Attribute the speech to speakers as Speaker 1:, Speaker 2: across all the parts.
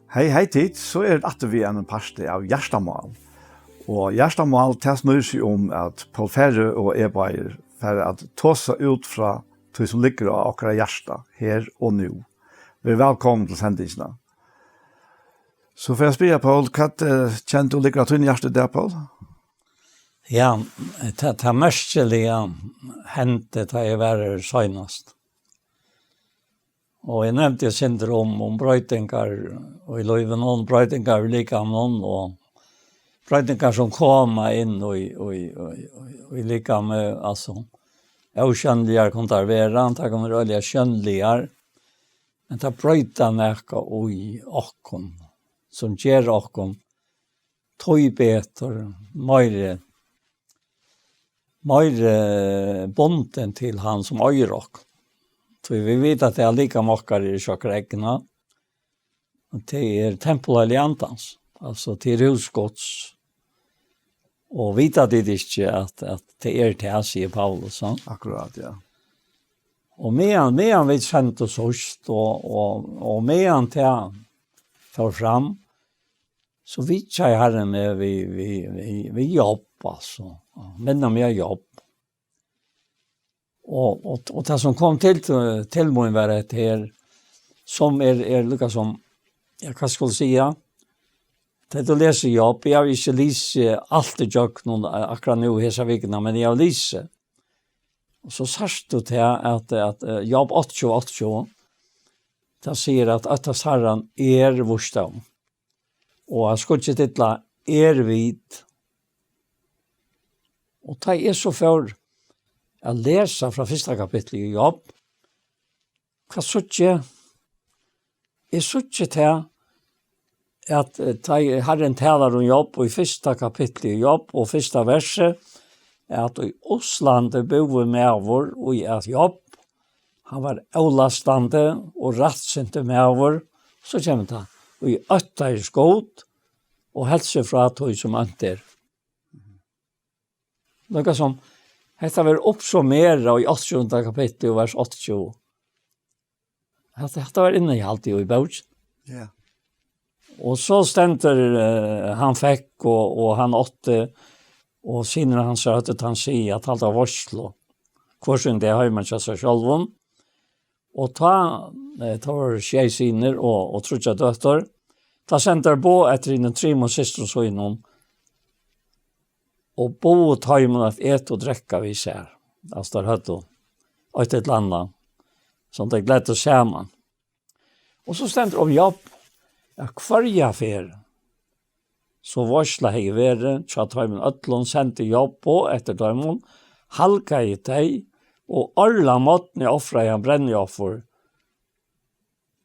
Speaker 1: Hei tid, så det at vi en parste av Gjerstamål. Og Gjerstamål snur seg om at Paul Ferre og Ebeier for at ta seg ut fra det som ligger av akkurat Gjersta, her og nå. Vi er velkommen til sendingene. Så får jeg spørre, Paul, hva kjent du ligger av din hjerte der, Paul?
Speaker 2: Ja, det merkelige hendte da jeg var senest. Og jeg nevnte syndrom om brøytingar, og i løyven noen brøytingar like om noen, og brøytingar som kommer inn og like med, altså, avkjønneligere kan det være, det kan være veldig kjønneligere, men det brøyter nekka i åkken, som gjør åkken, tog beter, mer bonden til han som øyer åkken. Så vi vet at det er lika mokkar i kjøkkereggene. Det er tempelalliantans, altså til husgods. Og vet at det ikke at det er til, sier Paulus.
Speaker 1: Akkurat, ja.
Speaker 2: Og medan vi kjente oss først, og medan til for fram, så vet jeg herren med vi jobb, altså. Men om jeg jobb. Og det som kom til meg var et her, som lukket som, jeg kan skulle si, det å lese jobb, jeg har ikke lise alt det gjør noen akkurat nå i hese vikene, men jeg har lise. Og så sørst du til at jobb 8-8, det sier at herren vursdom. Og jeg skulle ikke titla vid. Og det er så for jeg leser fra første kapittel i jobb. Hva så ikke? Jeg så ikke til at Herren taler om jobb, og i første kapittel i jobb, og første verset, at i Oslandet bor med vår, og i et jobb, han var avlastende og rettsinte med vår, så kommer det, og i øtta er skått, og helse fra tog som anter. Noe som, dette var oppsummeret i 8. kapittel, vers 80. Dette var inne i alt i bøkken.
Speaker 1: Ja.
Speaker 2: Og så stender han fikk, og han åtte, og siden han sa at han sier at alt var varslo. Hvorsen det har man ikke seg selv om. Og ta var skjeisiner og trutja døtter. Ta sender på etter innan 3 og søster og så innom. Og bo og ta imen at et og drekka vi ser. Altså der høtt og et landa. Sånn det gleder sammen. Og så stender om jobb. Ja, hver fer. Så varsla hei vere. Tja ta imen øtlån sendte jobb på etter døymon. Halka i teg. Og alla måttene offra i han brenner offer.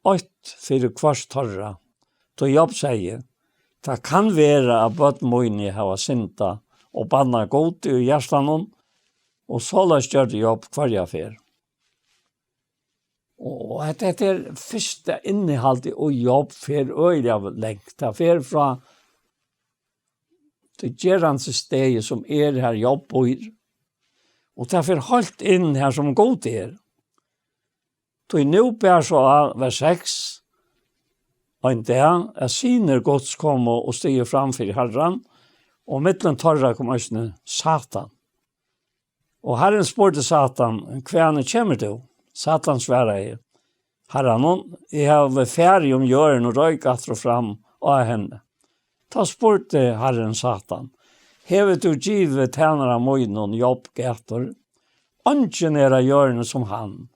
Speaker 2: 8 for kvars torra. Så jobb sier. Det kan være at bøtmoini hava synta og banna god i hjertanen, og så løs gjør det jobb hver fer. Og dette er første innehalt og jobb for øyelig lengt. Det fer fra det gjerrande stedet som her jobb og og det fer holdt inn her som god Så nå ber så av vers 6, og en dag er syner gods komme og stige framfor Herren, og mittlen torra kom også Satan. Og Herren spurte Satan, hva kommer du? Satan svarer, Herren, jeg har ferdig om gjøren og røyk at og fram av henne. Da spurte Herren Satan, hevet du givet tjenere møgnen jobb gator? Ønsken gjørende som han,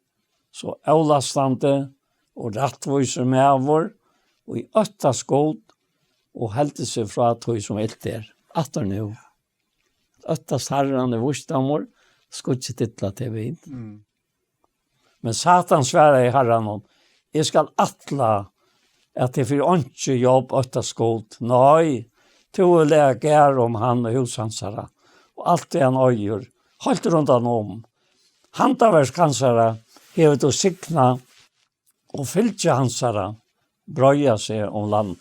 Speaker 2: så avlastande og rettviser med vår, og i øtta skåd, og helte seg fra tog som ilter. Atter nu. Øttast herren vursdamer, skulle ikke titla til vid. Men Satan sværer i herren, jeg skal atla at jeg får ikke jobb øttast god. Nei, to leger om han og hushansara, og alt det han øyer, holdt rundt han om. Handaverskansara, hevet å sikna, og fylkje hansara, brøya seg om land.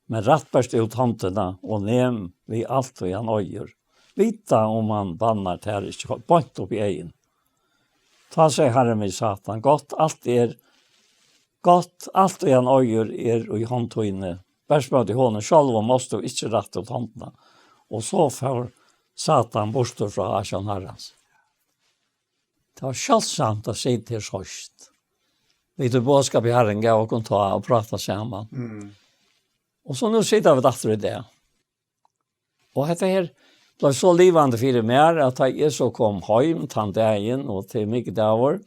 Speaker 2: Men rattbærst ut håndene og nem vi alt vi han øyer. Vita om han bannar til ikke bort opp i egen. Ta seg herren med Satan. Godt, alt Gott, allt og han øyer i håndtøyene. Bærsmål i hånden selv og måste ikke rette ut håndene. Og så får Satan bostor fra Asjan Herrens. Det var kjølsamt å si til sørst. Vi tog bådskap i Herren, gav og ta og prata sammen. Og så nå sitter vi etter i det. Og dette her ble så livende for meg at jeg så kom hjem, tanteien, og til mye dager.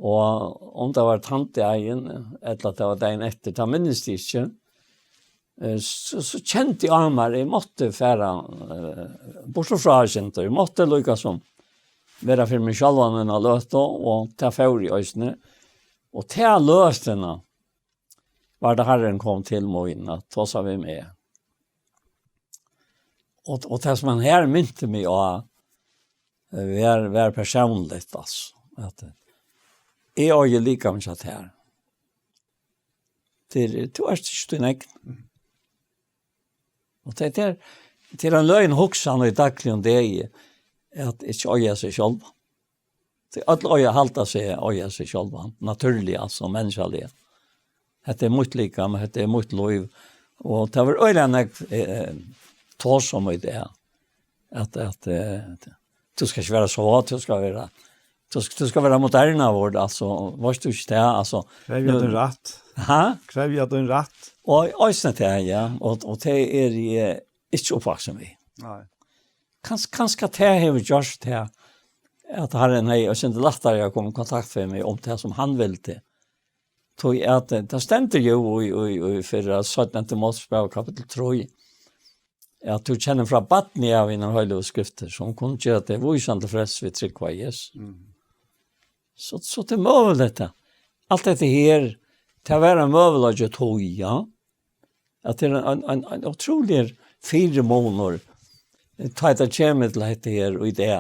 Speaker 2: Og om det var tanteien, eller at det var dagen etter, da minnes det ikke, så kjente jeg av meg, jeg måtte fære bortsett fra kjente, jeg måtte lykke som være for meg selv enn å løte, og ta for i øsene. Og til løsene var det Herren kom til meg, at ta seg vi med. Og det som han her mynte meg å være personlig, altså. At jeg er jo like mye at her. Du er ikke din egen. Og det er en løgn hoksan i daglig om det at ikke øye seg selv. Det er alle øye halte seg øye seg selv. Naturlig, altså, menneskelig. Det er mot like, men det er mot lov. Og det var øyne tål som i det. At du skal ikke være så, du skal være moderne vård, altså, var du ikke det, altså.
Speaker 1: Krev jeg den rett.
Speaker 2: Hæ?
Speaker 1: Krev jeg den rett.
Speaker 2: Og øyne til, ja, og det er jeg ikke oppvaksen vi.
Speaker 1: Nei.
Speaker 2: Kanskje det har vi gjort det, at Herren har og synes det lettere å komme i kontakt med meg om det som han vil til. Tog at det stendte jo i 17. Mosebok kapitel 3, at du kjenner fra baden av i den høylige skrifter, som kunne gjøre det vysende frels ved trygg av Jesus. Så det må vel dette. Alt dette her, til å være møvel og gjøre tog, ja. At det er en utrolig 4 måneder, ta et kjemme til dette her og det,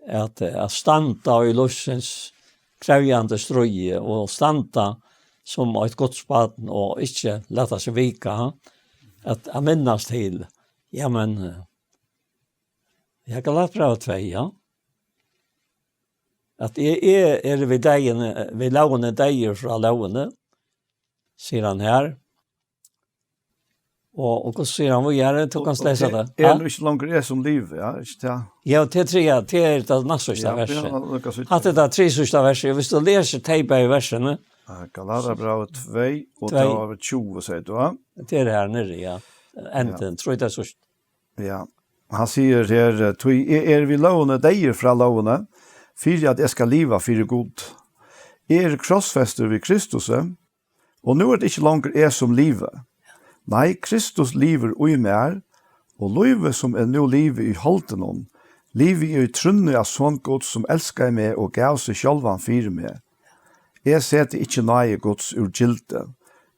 Speaker 2: at standa i løsens krevjande strøye, og standa som et godsbaden, og ikke lette seg vika, at jeg minnes til, ja, men jeg kan lagt bra 2, ja. At jeg er ved lovene deier fra lovene, sier han her. Og hva sier han, hvor gjør det? Du kan lese det.
Speaker 1: Er det ikke langer som liv, ja? Ikke det?
Speaker 2: Ja, det er det neste verset. At det er 3 sørste verset. Hvis du leser teipa i versene,
Speaker 1: Galaterbrevet 2, og det var 20, sier du, ja?
Speaker 2: Det er her nere, ja. Enten, tror jeg det er sørst.
Speaker 1: Ja. Han sier her, er vi lovene deier fra lovene, for at jeg skal liva for god. Er krossfester ved Kristus, og nå er det ikke langer jeg som livet. Nei, Kristus lever ui mer, og livet som er nå livet i holden om, livet i trunne av sånn god som elsker meg og gav seg sjølvan fyrir meg. Jeg setter ikke nøye gods ur gilde.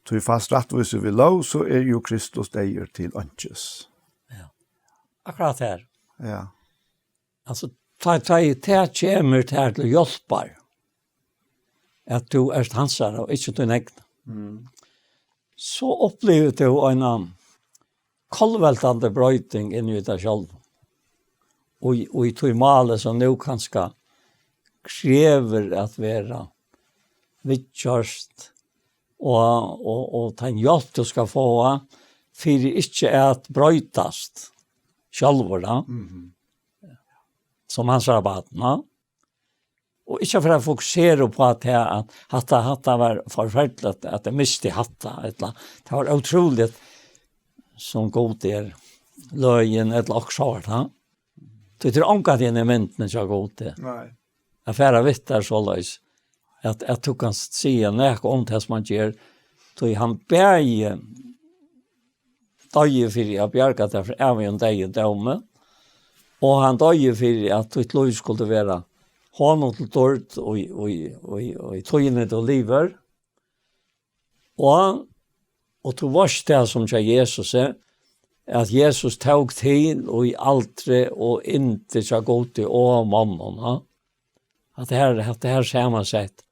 Speaker 1: Til fast rettviser vi lov, så er jo Kristus deier til ønskes.
Speaker 2: Ja. Akkurat her.
Speaker 1: Ja.
Speaker 2: Altså, ta kjemer til å hjelpe at du er hansere og ikke din egen. Så opplever du en kolveltende brøyting inni deg selv. Og i tog malet som nå kanskje krever at være vidtjørst og ta en hjelp du skal få for ikke at brøytast selv da. Som han sa baden, ja. Og ikke for å fokusere på at hatta var forferdelig, at jeg miste hatta. Det var utrolig som god der løyen et laksår. Det er ikke at jeg er myntene så god der.
Speaker 1: Nei.
Speaker 2: Jeg færer vitt der så løs. At du kan si nek om det som han gjør. Han bæg døye for jeg bjerget det, for jeg var en døye døme. Og han døye for at ditt løy skulle være honom til dård og tøyene til liver. Og til vars det som kjær Jesus at Jesus tog til og i altre og inte kjær god til og mannen. At det her sett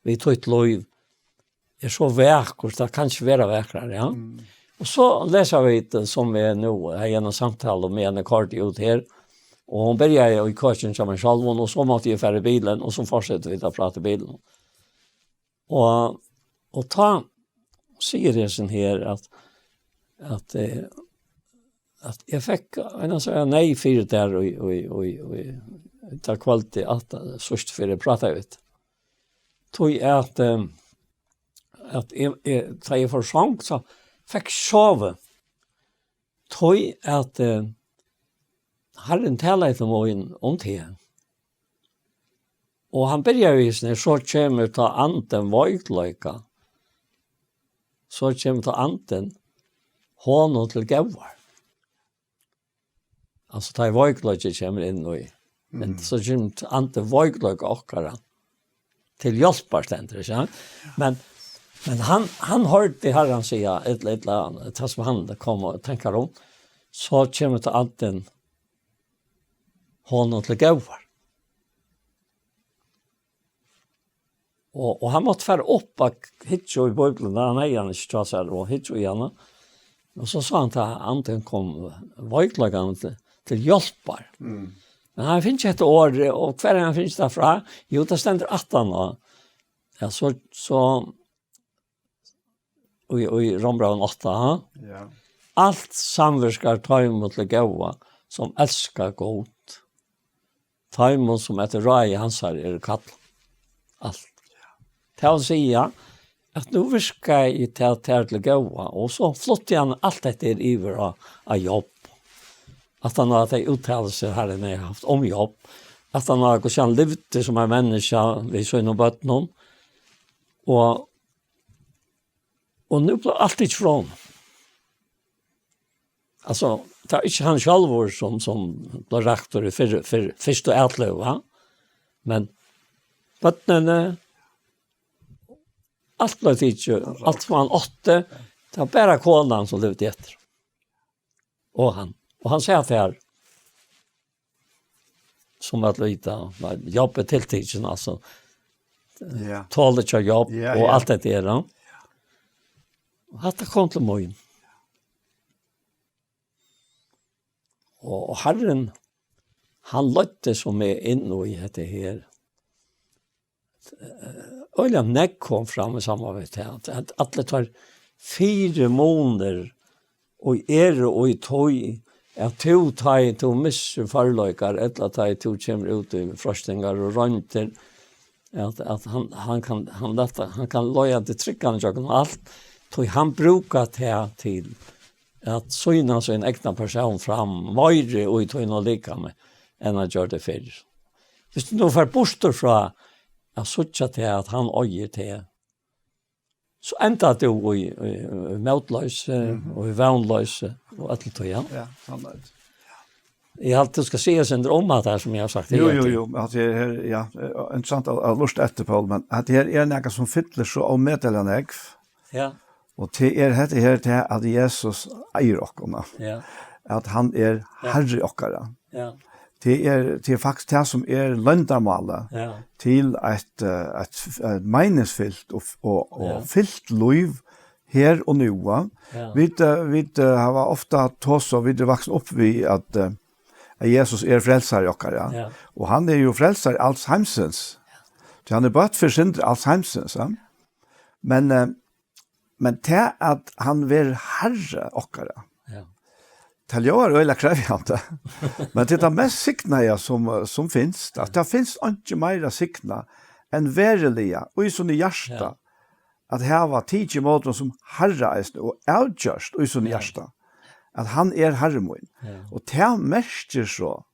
Speaker 2: vi tøyt liv er så vekkert, det kan ikke være vekkere, ja. Og så leser vi det som vi nå har gjennom samtale med en kort ut her. Og hun begynte i kursen som en selv, og så måtte jeg fære bilen, og så fortsetter vi å prate bilen. Og ta sier det sånn her at jeg fikk en av sånne nei for der og ta kvalitet at sørst for jeg prater ut. Tog at jeg for sang så fikk sove. Tog at Herren taler til meg om det. Og han begynner jo sånn, så kommer ta anden vøytløyka. Så kommer ta anden hånden til gavvar. Altså ta vøytløyka kommer inn og men så kommer ta anden vøytløyka okkara til hjelper stender, ikke? Men han hørte Herren sige et eller annet, det som han kom og tenker om, så kommer ta anden hånden til gavvar. Og han måtte fære opp av hitjo i Bibelen, da han eier ikke ta seg og hitjo igjen. Og så sa han til anden kom veiklagene til hjelper. Men han finner ikke et år, og hver han finner ikke derfra, jo, det stender 18 år. Ja, så og i Rombraun 8,
Speaker 1: Ja.
Speaker 2: Alt samverskar ta imot til gåva, som elskar godt. Ta imot som etter rai hans her kall. Alt. Til å si at nå virker jeg til gåva, og så flytter han alt etter iver av jobb. At han har hatt uttalelse her enn jeg har haft om jobb. At han har gått kjent livet som en menneske ved sønn og bøtten. Og nå blir alt ikke fra honom. Altså, det ikke han selv som blir rektor i første og etløv, men bøttene, alt ble ikke, alt som han åtte, det var bare konen som levde etter. Og han sier at det her, som at lite, jobbet til tiden, altså, tåler ikke jobb, og alt det der. Og at det kom til morgen. Og Herren, han løtte som inn i dette her. Øyla nekk kom fram i samarbeid til at alle tar 4 måneder og og i tøy at to tar to misser farløykar eller tar to kommer ut i frostingar og rønter at han kan løya til tryggene og alt tøy han brukar til at syna sin egna person fram meire og i tøyna lika med enn at gjør det før. Hvis du nå får bostor fra jeg sutja til at han øyer til, så enda du i møtløse og i vannløse og alt det, ja.
Speaker 1: Ja, sannhet.
Speaker 2: Jeg har alltid skal si sin om at det som jeg har sagt.
Speaker 1: Jo, at det er, ja, interessant å lust etterpå, men at det er noe som fyller så av meddelende egg.
Speaker 2: Ja.
Speaker 1: Og det er dette her til at Jesus eier okkerne.
Speaker 2: Ja.
Speaker 1: At han er herre okkara.
Speaker 2: Ja.
Speaker 1: Det er faktisk det som er løndarmalet til et meningsfyllt og fyllt liv her og nå. Vi har ofte tås og vi er voksen opp ved at Jesus er frelser i okkara. Og han er jo frelser i alls heimsens. Han er bare for synder alls heimsens. Men til at han vil herre okkara. Det är öliga krävande. Men det är mest sikna som finns. Att det finns inte mer sikna än veriliga och i sån hjärsta. Att här var tidig måten som herra är och outjust och i sån hjärsta. Att han är herremoin. Och det märker så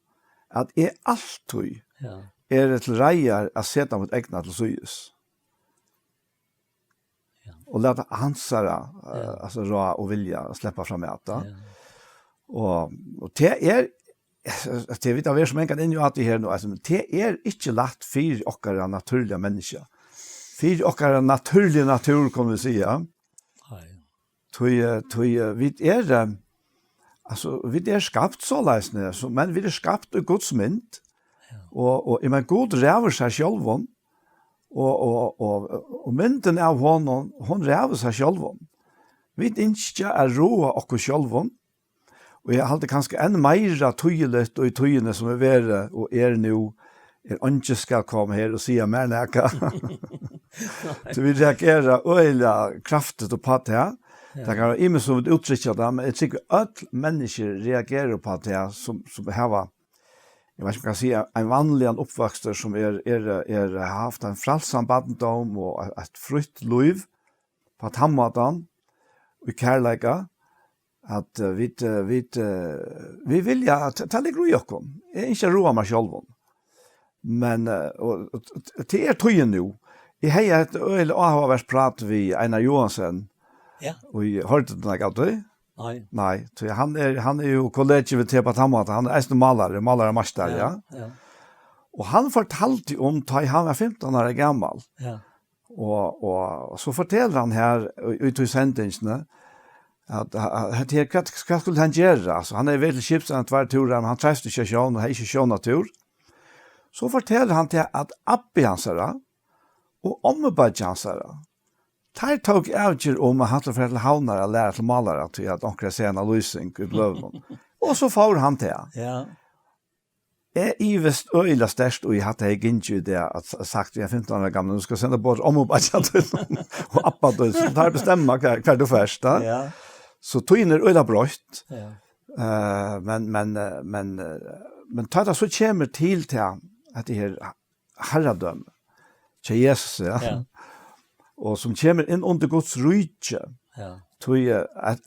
Speaker 1: att är alltid är det till rejar att sätta mot egna till sys. Och låta hansara alltså rå och vilja släppa fram äta. Og det er, det vet jeg som en kan inn jo at det her nå, altså, det er ikke lagt for okkara naturlige mennesker. For okkara naturlige natur, kan vi si, ja. Vi er skapt så leisende, men vi er skapt i Guds mynd, og i men Gud ræver seg selv, og mynden av hon ræver seg selv. Vi ikke er råd okkur selv, og jeg halte kanskje enn meira tøyelet og i tøyene som være og nå, ikke skal komme her og si mer nækka. Så vi reagerar öliga kraftigt på det. Det kan vara ingen som vill uttrycka det, men jag tycker att människor reagerar på det som har, jag vet inte om jag kan säga, en vanlig uppväxter som har haft en frälsam barndom och ett fritt liv på att hammadan och kärleka. Att vi vill att ta ligger i oss. Jag är inte roa mig själv. Men till tøyen nu. Jeg har et øyelig avhåverst prat vi Einar Johansen.
Speaker 2: Ja.
Speaker 1: Og jeg hørte den ikke alltid.
Speaker 2: Nej.
Speaker 1: Nei, så han er jo kollega ved Tepa Tamata. Han er en maler master, ja.
Speaker 2: Ja.
Speaker 1: Og han fortalte om da han var 15 år gammel.
Speaker 2: Ja.
Speaker 1: Og så forteller han her ut i sendingsene at hva skulle han gjøre? Altså, han er veldig kjipt en tverrturer, men han trefste ikke sjøen, og har ikke sjønatur. Så forteller han til at Abbi hansara og ommebadja hansara tar tog avgjør om at han til for havner og lærer til malere til at onker ser en lysing ut løven. Og så får han til.
Speaker 2: Ja.
Speaker 1: Jeg ivest øyla størst, og jeg hadde jeg ikke det at sagt vi er 15 år gamle, du skal sende bort ommebadja til og Abba til, så tar bestemma hver du først.
Speaker 2: Ja.
Speaker 1: Så tog er øyla brøtt.
Speaker 2: Ja.
Speaker 1: Men tar det så kommer til at det her herredømme til Jesus, ja. Og som kommer inn under Guds rydtje.
Speaker 2: Ja.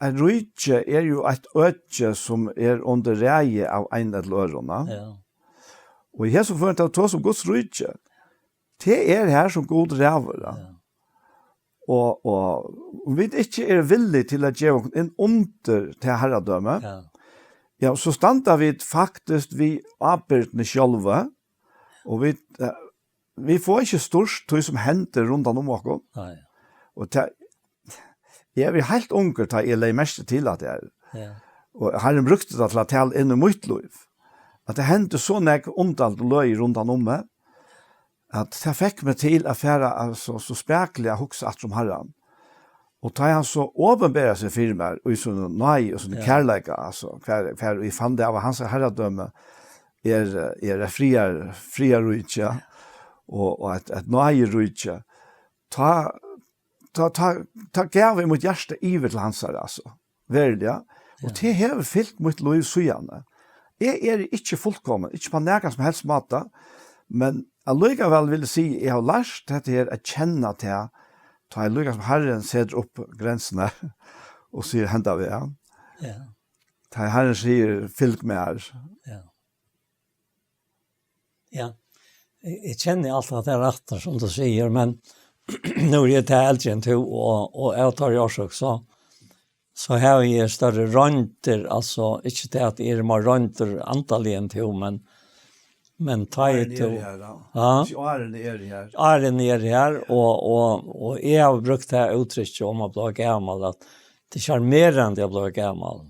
Speaker 1: En rydtje er jo et øtje som er under reie av en eller ørene.
Speaker 2: Ja.
Speaker 1: Og i Jesus får en ta som Guds rydtje. Det er her som god ræver. Ja. Og vi ikke er villige til å gjøre inn under til herredømme, ja, så standa vi faktisk vi arbeidene sjølve, og vi får ikke størst det som henter rundt om oss.
Speaker 2: Nei.
Speaker 1: Og jeg er helt unger til jeg legger mest til at det er.
Speaker 2: Ja.
Speaker 1: Og jeg har brukt det til å tale inn i mitt liv. At det henter så nek omtalt løy rundt om meg, at det fikk meg til å fære altså, så spekelig å huske at som Herren. Og da han så åpenbærer seg firmer, og i sånne nøy og sånne kærleika, altså, hver vi fann det av hans herredømme, er frier rydtje, og et nøy rydtje. Ta gav jeg mot hjertet iver til hans her, altså. Verlig, ja. Og det har fyllt mot liv sujane. Jeg er ikke fullkommen, ikke på nærkant som helst måte, men allikevel vil jeg si, jeg har lært dette her å kjenne til ta jeg lykkes som Herren setter opp grensene og sier henta vi, ja.
Speaker 2: Ja.
Speaker 1: Ta Herren sier fylk med her.
Speaker 2: Ja. Ja. Jeg kjenner alt at det er rett, som du sier, men nå er jeg til eldre enn to, og jeg tar jo også, så har jeg større rønter, altså ikke til at jeg har rønter antallig enn to, men ta jeg til...
Speaker 1: Ja, Aren er her.
Speaker 2: Aren er her, og jeg har brukt det uttrykket om å bli gammel, at det er mer enn det å bli gammel.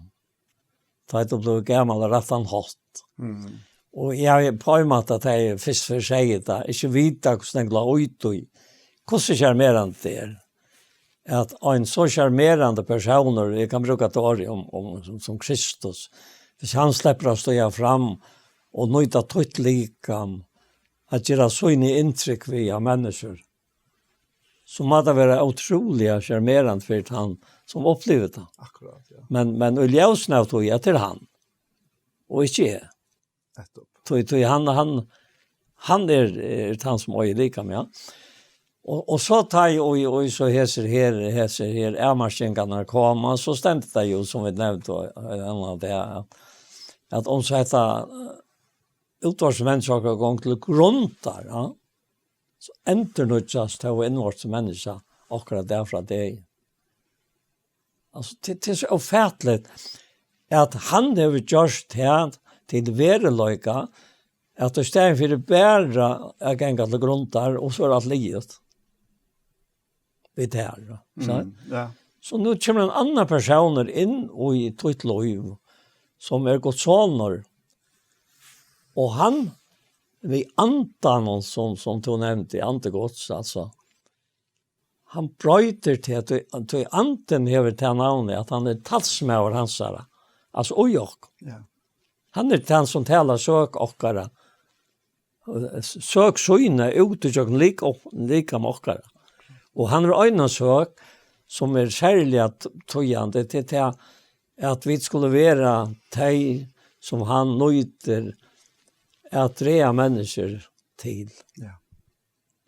Speaker 2: Ta jeg til å bli gammel er rett og slett. Og jeg har på en måte at jeg først for seg det, ikke vite hvordan jeg blir ut i. Hvordan charmerende det er. At en så charmerende personer, jeg kan bruke det året som Kristus, hvis han slipper å stå fram og nøyta tøtt likam, at gjøre sånne inntrykk via mennesker, så må det være utrolig charmerende for han som opplever det.
Speaker 1: Akkurat, ja.
Speaker 2: Men uljøsene tog jeg til han, og ikke jeg. Han er han som øye likam, ja. Og så tar jeg, og så heser her, marskingarna kommer, så stendte det jo, som vi nevnte, at om så heter utvarsmennesker gång til gruntar, ja, så enter nødjast til å innvårds mennesker akkurat derfra det. Altså, det er så ofertelig at han har gjort det til vereløyga, at det stedet for det bære er genga til gruntar, og så er det livet. Det her,
Speaker 1: ja.
Speaker 2: Så nu kommer en annan personer inn i tøyt liv, som er gått sånner, og han, vi antan som du nevnte, antegods, altså, han brøyter til at anten hever til navnet, at han er talsmøver hans her, altså ojok.
Speaker 1: Ja.
Speaker 2: Han er den som taler søk okkara, søk søyne ut og lika med okkara. Och han har en sak som är särskilt tojande till att vi skulle vara de som han nöjter att rea människor till.
Speaker 1: Ja.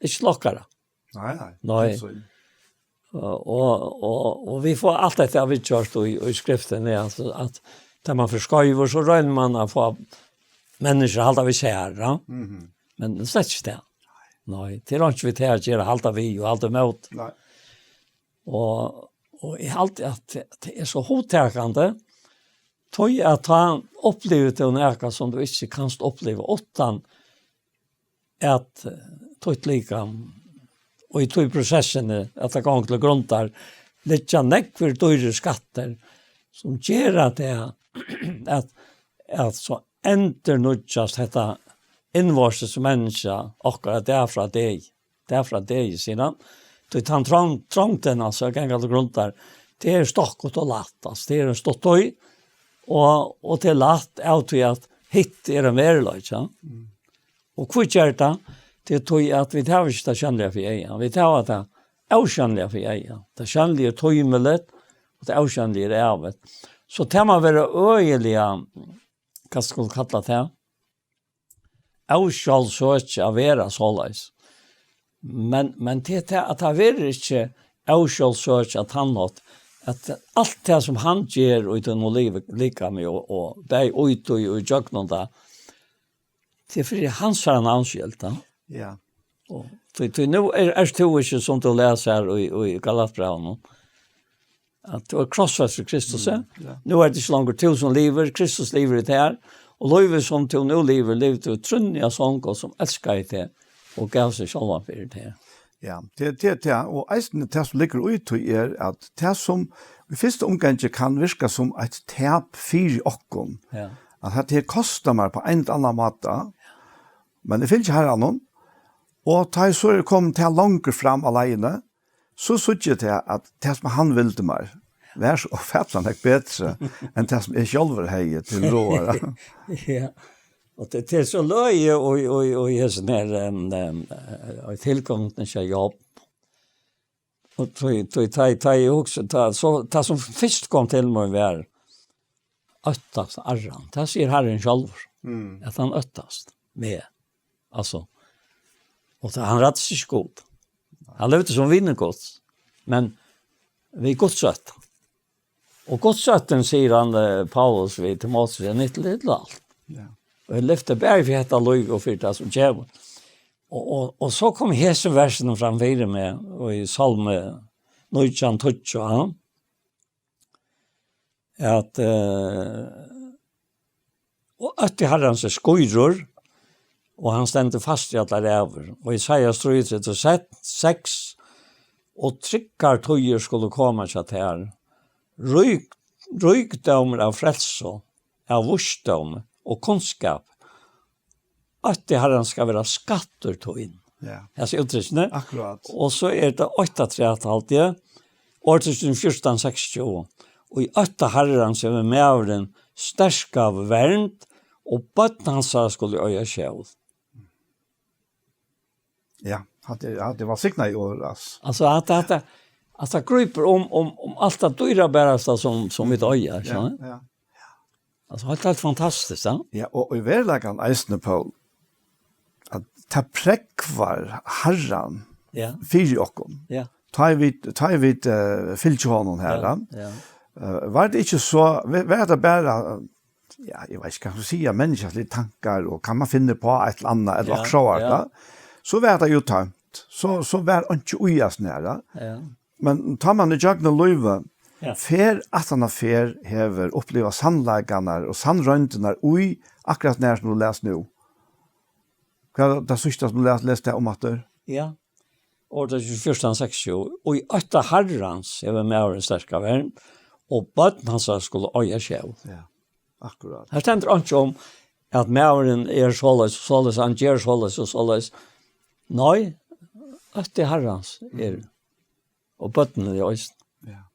Speaker 2: Ikke lockare.
Speaker 1: Nej.
Speaker 2: Och vi får allt detta vi gjort i skriften är alltså att där man förskriver så rör man att få människor halta vi kära. Men det är inte det. Nej, det är inte vi till att göra halta vi och halta emot.
Speaker 1: Nej.
Speaker 2: Och i allt att det är så hotäkande tog att han upplevde det näka som du inte kan uppleva utan att tog lika och i tog processen att det gång till grundar lite näckver dyra skatter som gör att det att så enter nutjas detta invarses människa och att därför det sedan då han trångt den alltså gång till grundar det är stockot och lattas det är stått och till latt out att hit är en verklighet. Och hur gör det tog att vi tar inte känliga för egen. Vi tar att det är okänliga för egen. Det känliga är tojmelet och det okänliga är ävet. Så tar man vara öjliga, vad ska man kalla det här? Avskjallsøk av vera såleis. Men det att det är inte avskjallsøk att han har att allt det som han ger ut i livet lika med och bär ut och jökna det det är för hans för en anskilt.
Speaker 1: Ja.
Speaker 2: Och nu är det inte som du läser i Galatbrevet att du är krossfäst för Kristus. Nu är det inte längre till som lever, Kristus lever i det här. Och livet som till nu lever du trunniga sånger som älskar i det och gav sig själva för det.
Speaker 1: Ja, det och eisen det som ligger ut är att det som i första omgången kan virka som ett tap för okkon.
Speaker 2: Ja.
Speaker 1: Att det kostar mig på en annan måte. Men det finns inte här annan. Och tar så kom till långt fram alene, så såg det att det som han ville till mig var så fattande bättre än det som jag själv hej till råa.
Speaker 2: Ja. Och det är så löje och är sån här tillkomsten till jobb. Och ta också ta som först kom till mig var öttast arran. Det ser Herren själv. Att han öttast med alltså och han rätt sig god. Han levde som vinnergods. Men vi godsött. Och godsötten säger han Paulus vid Timoteus är inte lite allt.
Speaker 1: Ja.
Speaker 2: Och jag lyfte berg för detta lojg och för det som djävul. Och så kom hese versen framför med och i Salme 19:12 att och att det hade hans skojror och han stände fast i alla räver. Och Isaias 3:6 och tryckar tojer skulle komma så att här rykdomar av frälso, av vursdom och kunskap att det här ska vara skatter to in.
Speaker 1: Ja.
Speaker 2: Alltså uttryckande.
Speaker 1: Akkurat.
Speaker 2: Och så är det 8:3 alltid. År 14:60 och i 8 herran som är med stärsk av värnt och bötnansar skulle öja själv.
Speaker 1: Ja, det var signa i år.
Speaker 2: Alltså att det kryper om allt det dyra bärasta som vi öja.
Speaker 1: Ja.
Speaker 2: Alltså det är helt fantastiskt.
Speaker 1: Ja, och i verkligheten eisne på att ta präckvar herran fyra okkom.
Speaker 2: Ja.
Speaker 1: Ta vi fylltje honom här.
Speaker 2: Ja.
Speaker 1: Var det inte så, var det bara, ja, jag vet inte, kan du säga människors tankar och kan man finna på ett eller annat eller också så var det ju tömt. Så var det inte ojas nära.
Speaker 2: Ja.
Speaker 1: Men tar man i jagna löjve, fer att han fer hever uppleva sannlägarna och sannrönterna oj akkurat när som du läser nu. Vad det sista som du läste om att det?
Speaker 2: Ja. År 14:60 och i 8 herrans är med en starka värn och bötnansar skulle öja själv.
Speaker 1: Ja, akkurat.
Speaker 2: Här ständer inte om att mävren är således, han ger således. Nej, 8 herrans är och bötnen är öst.
Speaker 1: Ja.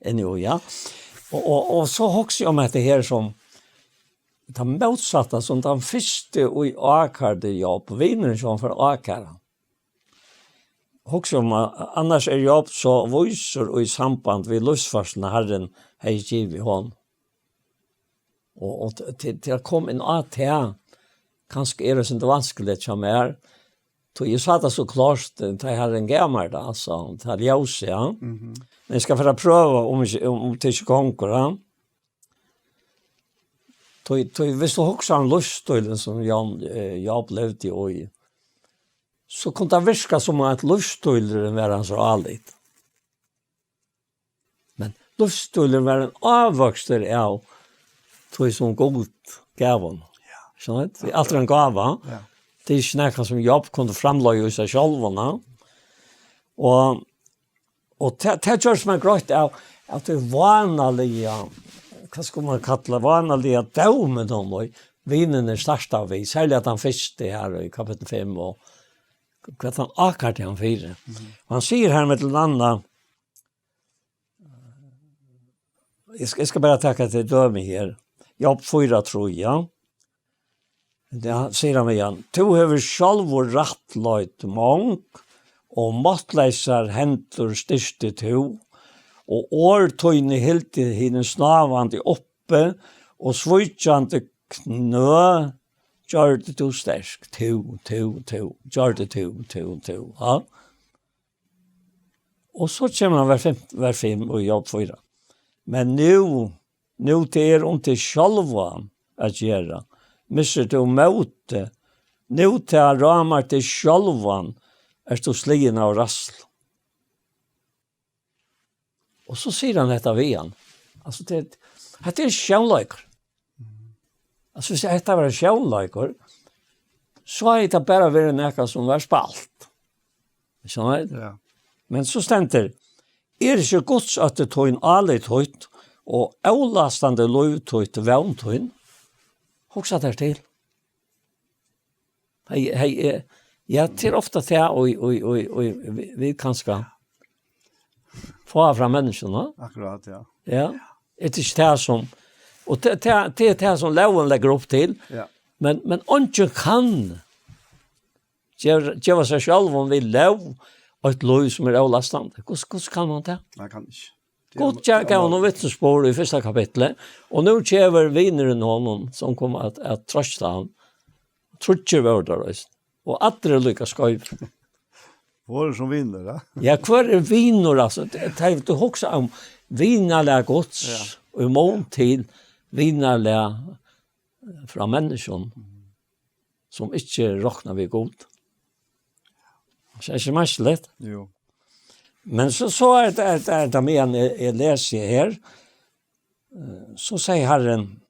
Speaker 2: Ännu, ja. Och så också om att det här som de motsatta som de första och akade jobb, vinner som för akara. också om annars är jobb så voicer och i samband vid lustfarsen Herren har givit hon. Och till att komma in att det kanske är det inte vanskligt som är. Så jag sa det så klart det här en gammal då alltså det här ljus ja. Men jag ska för att pröva om det inte konkurrerar. Då visst också en luststilen som jag upplevde i så kunde det virka som att luststilen var så allt. Men luststilen var en avväxter av tog som god gaven. Ja. Så det är alltid en gåva. Ja. Det är inte något som jobb kunde framlägga i sig själva. Och det görs man grönt av att det är vanliga, vad ska man kalla vanliga dömen om vinen är största av vis. Särskilt att han fisk det här i kapitel 5 och vad han akar till han 4. Han säger här med till annan jag ska bara tacka till döme här. Jobb 4 tror jag. Det säger han igen. Du har själv rattlöjt mång och måttläsar händer styrste to och årtöjne helt i henne snavande uppe och svitsjande knö gör det du stärsk. To. Gör det to. Ja. Och så kommer han var 5 och jobb 4. Men nu det är inte själva att göra. Misser du möte. Nu till ramar till självan är du slien av rassel. Och så säger han detta vid han. Alltså det är självläkare. Alltså hvis detta var självläkare så är det bara varit något som var spalt. Så ja. Men så ständer är det ikke gods at det tog en alit høyt og avlastande lovtøyt vevntøyn? Hoksa der til. Ja, til ofta til og vi kanskje få fra menneskene.
Speaker 1: Akkurat, ja.
Speaker 2: Ja, det er ikke det som, og det er det som loven legger opp til,
Speaker 1: ja.
Speaker 2: Men ikke kan gjøre seg selv om vi lov og et lov som er avlastende. Hvordan kan man det?
Speaker 1: Jeg kan ikke.
Speaker 2: God gav noen vittnesbord i første kapitlet, og nå kjever vineren honom som kommer at trøste han, trutcher vårdere, og andre lykkes skøyver.
Speaker 1: Hvor er det som vinner, da?
Speaker 2: Ja, hver er viner, altså. Du også om vinerlige gods, ja. Og i mån til vinerlige fra mennesken, som ikke råkner vi godt. Så er det ikke merkelig?
Speaker 1: Jo.
Speaker 2: Men så er det med jeg leser her, så sier Herren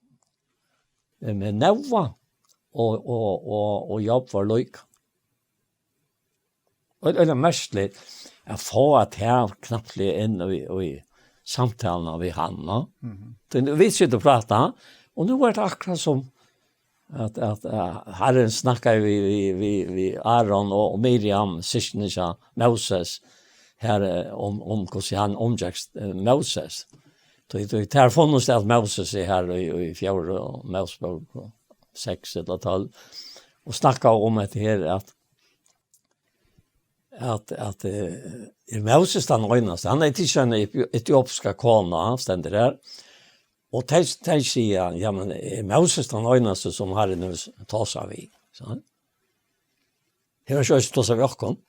Speaker 2: med nøva og jobb for løyk. Og det er merkelig å få at jeg knappt inn i samtalen vi han. Vi sitter og prater, og nå er det akkurat som at Herren snakker vi Aaron og Miriam, syskene Moses, her om hvordan han omgjørs Moses. Det har funnet at Moses er her i 4 og Mosebok 6 eller 12, og snakker om det her at Moses den øyneste, han er ikke en etiopiske kona, stender der, og de sier, ja, men Moses den øyneste som Herren nu tar seg vi. Her er ikke tar seg vi akkurat.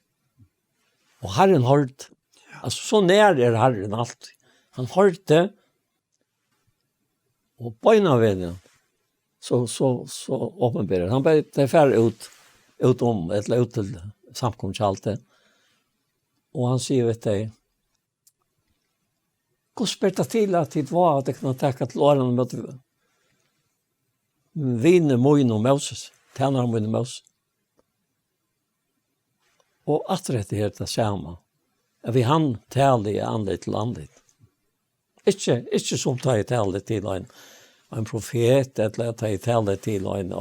Speaker 2: Og Herren holdt, altså så nær er Herren alltid. Han holdt det, og bøyna ved det, så åpenberer. Han ble det færre ut om, eller ut til samkomst alt det. Og han sier, vet du, hvor spørte til at det var at jeg kunne takke til årene med vine moin og Moses, tjener moin og Moses. Og at det er det samme, at vi han taler annet til annet. Ikke som tar jeg taler til en profet, eller tar jeg taler til en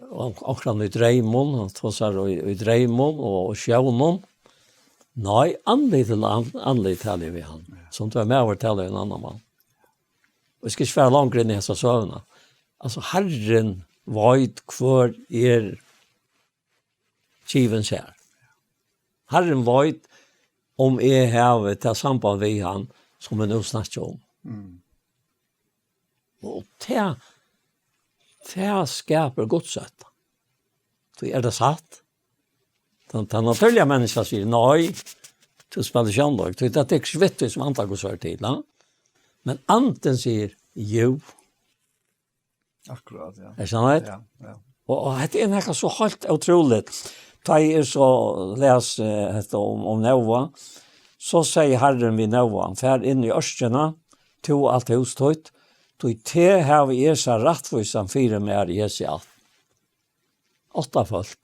Speaker 2: akkurat i dreimon, han tåsar i dreimon og sjøvnon. Nei, annet til annet taler vi han, som tar med over taler en annan mann. Og jeg skal ikke være langt inn i hese søvnene. Altså, Herren vet hvor kiven ser. Herren vet om jeg har til samband med han som vi nå snakker om. Og det skaper godsøtt. Så det satt. Den naturliga människan säger nej till spela kärnlag. Det är inte svettigt som antar går så till. Men anten säger jo.
Speaker 1: Akkurat, ja.
Speaker 2: Är sant?
Speaker 1: Ja, ja.
Speaker 2: Och det är något så helt otroligt. Ta er så läs det om Noa. Så säger Herren vid Noa. Fär in i österna. Tog allt hostøyt. Tog te har vi så rättvisan fyra med Jesu allt. 8 folk.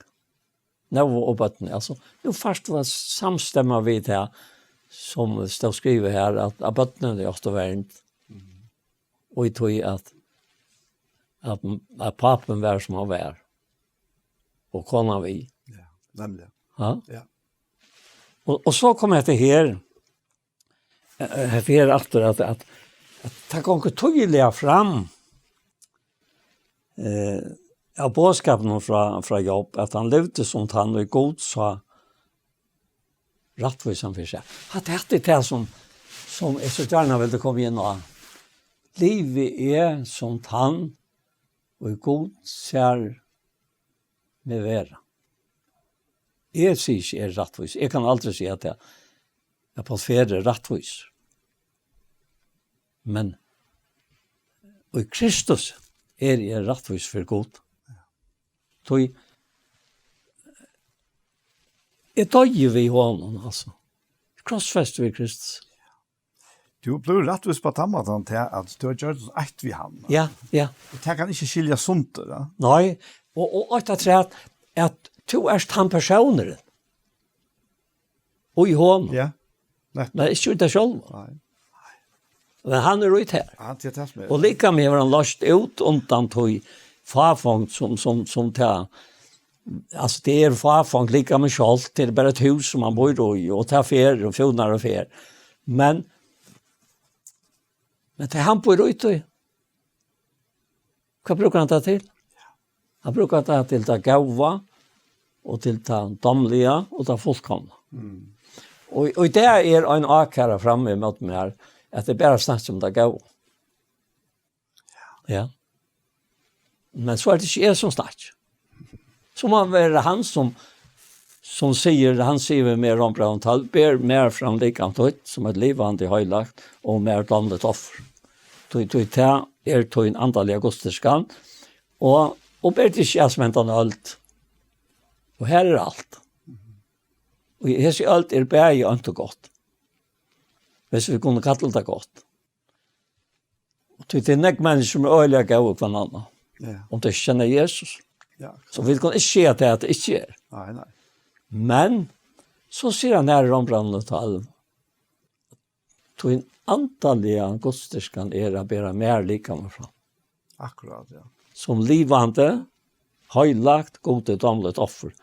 Speaker 2: Noa och bötten. Alltså, nu först var samstämma vid det som står skrivet här att bötten är ofta värnt. Och jag tror att papen var som han var. Och konan vi.
Speaker 1: Ja, nämligen.
Speaker 2: Ja.
Speaker 1: Ja.
Speaker 2: Och så kommer jag till här. Här efter att ta gånger tydliga fram av bådskapen från jobb att han levde som han och god så rättvisan för sig. Att det är det som är så gärna vill det komma in och livet är som han och god ser med vera. Jag säger inte är rättvis. Jag kan aldrig säga att jag är på färre rättvis. Men och i Kristus är jag rättvis för god. Så jag tar vi honom alltså. Krossfäst vid Kristus.
Speaker 1: Du blir rättvis på tamatan till att du har gjort ett vid han.
Speaker 2: Ja, ja.
Speaker 1: Det kan inte skilja sunt då.
Speaker 2: Nej, och att jag tror att du är han personer. Och i honom.
Speaker 1: Ja.
Speaker 2: Nej, inte själv.
Speaker 1: Nej.
Speaker 2: Men han är ut här.
Speaker 1: Han till tas med.
Speaker 2: Och lika med har han lagt ut undan tog farfång som tar. Alltså det är farfång lika med skalt. Det är bara ett hus som man bor i och tar fer och fjonar och fer. Men det han bor ut i. Vad brukar han ta till? Han brukar ta till ta gåva och till ta damliga och ta fullkomna. Och det är en akara framme mot mig här. Att det bara snart som det går. Ja. Men så är det inte som snart. Så man är han som säger, han säger mer om bra tal, ber mer fram likant som ett livande höjlagt och mer damligt offer. Det är en andaliga gosterskan och ber till käsmentan allt. Och här är allt. Och här ser allt är bäg och inte gott. Hvis vi kunne kalla det godt. Og det er nek mennesker som er øyelig gav og hver annan.
Speaker 1: Ja.
Speaker 2: Om det kjenner Jesus.
Speaker 1: Ja.
Speaker 2: Så vi kan ikke se at det ikke er.
Speaker 1: Nej, nej.
Speaker 2: Men så sier han her i ombrannende tal. To en antalliga godstyrskan er å bære mer lika med fram.
Speaker 1: Akkurat, ja.
Speaker 2: Som livande, høylagt, gode, damlet offer.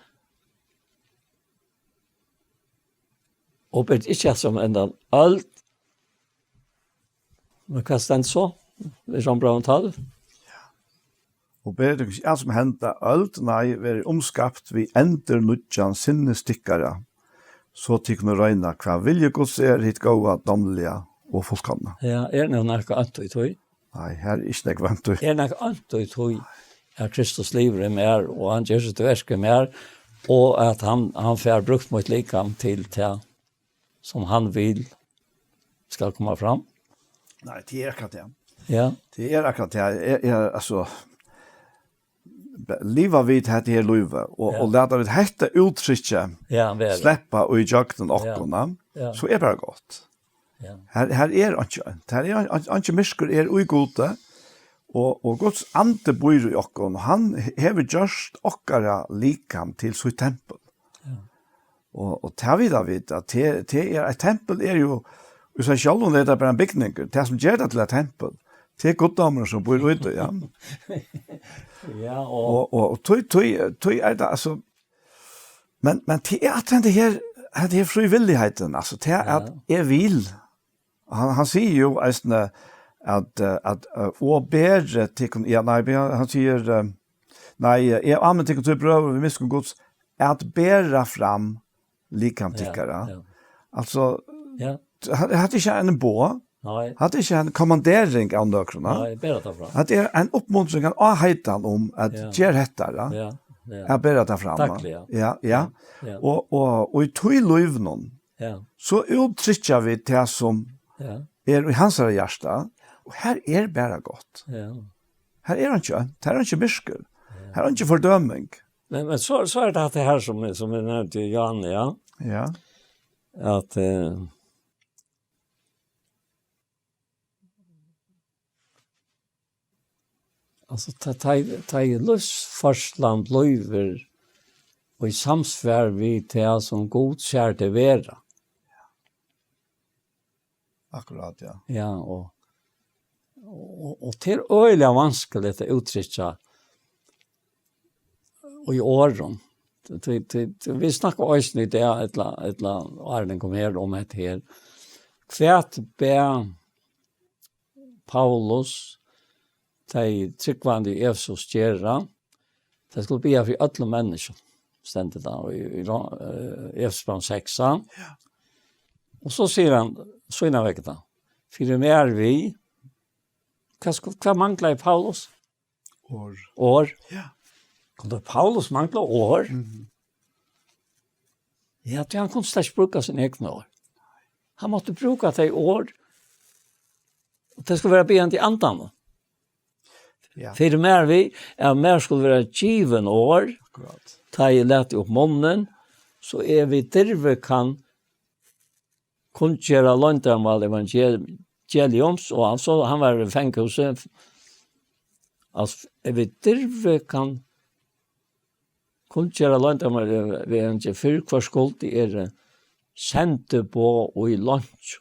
Speaker 2: Og det er ikke som enda alt. Men hva stend så? Det er sånn bra tal.
Speaker 1: Og ber det ikke alt som hender alt, nei, være omskapt vi ender nødjan sinnestikkere, så til kunne regne hva vilje gods er hitt gåa, domlige og fullkomna.
Speaker 2: Ja, er det noe annet i tog?
Speaker 1: Nei, her er ikke nek vant du.
Speaker 2: Er det noe annet i tog? At Kristus lever er mer, og han gjør seg til verske mer, og at han får brukt mot likam til som han vil skal komme fram.
Speaker 1: Nei, det er akkurat det.
Speaker 2: Ja.
Speaker 1: Det er akkurat det. Altså, livet vid dette her livet, og leta vi dette uttrykket
Speaker 2: Ja, vel.
Speaker 1: sleppa og i jakten okkona,
Speaker 2: Ja.
Speaker 1: så er det bare godt.
Speaker 2: Ja.
Speaker 1: Her er ikke mysker er ui gode, og Guds ande bor i okkon, og han hever gjørst okkara likam til sitt tempel. Og det vi da vet, at et tempel er jo, i seg selv om det er bare en bygning, det som gjør det til et tempel, det er goddommer som bor ute, ja.
Speaker 2: Ja,
Speaker 1: Og tøy er det, altså, men det er at det her frivilligheten, altså, det er at jeg vil. Han sier jo at å bedre til, ja, nei, han sier, nei, jeg anvendt til brøver, vi miskunn gods, at bedre fram likamtickare.
Speaker 2: Ja.
Speaker 1: Alltså
Speaker 2: Ja.
Speaker 1: hade inte en bo.
Speaker 2: Nej.
Speaker 1: Hade inte en kommandering av nökrarna.
Speaker 2: Nej, bara ta fram.
Speaker 1: Att är en uppmuntran av heitan om att göra detta. Ja.
Speaker 2: Ja. Ja.
Speaker 1: Jag ber att ta fram.
Speaker 2: Tack, ja.
Speaker 1: Ja.
Speaker 2: Ja.
Speaker 1: Och i tog livnon.
Speaker 2: Ja.
Speaker 1: Så uttrycker vi det som
Speaker 2: Ja.
Speaker 1: är i hans hjärta. Och här är bara gott.
Speaker 2: Ja.
Speaker 1: Här är han inte. Här är han inte mysker. Här är han inte fördömning.
Speaker 2: Men så är det här som är nämnt i Jan, ja.
Speaker 1: Ja.
Speaker 2: Att alltså ta i lustforsland blöver och i samsvär vi det som god kär det vera.
Speaker 1: Akkurat, ja.
Speaker 2: Ja, och till öliga vanskligt att uttrycka och i åren. Vi snackar också det ett Arne kom här om det här. Kvärt be Paulus de tryggvande i Efesos gera. Det skulle be för alla människor. Ständigt då i Efesbrev 6. Ja. Och så säger han så innan veckan. För mer vi vad manglar Paulus? År.
Speaker 1: Ja.
Speaker 2: Kunde Paulus mangla år? Ja, det han kunde inte bruka sin egna år. Han måste bruka det år. Och det skulle vara ben till andan.
Speaker 1: Ja.
Speaker 2: För mer vi, mer skulle vara given år.
Speaker 1: Akkurat.
Speaker 2: Ta i lätt upp munnen. Så är vi derve kan kungjera löntamal evangeliums. Och alltså, han var i fängelset. Alltså, är vi derve kan kungjera löntamal evangeliums. För kvar skuld är sände på och i lunch.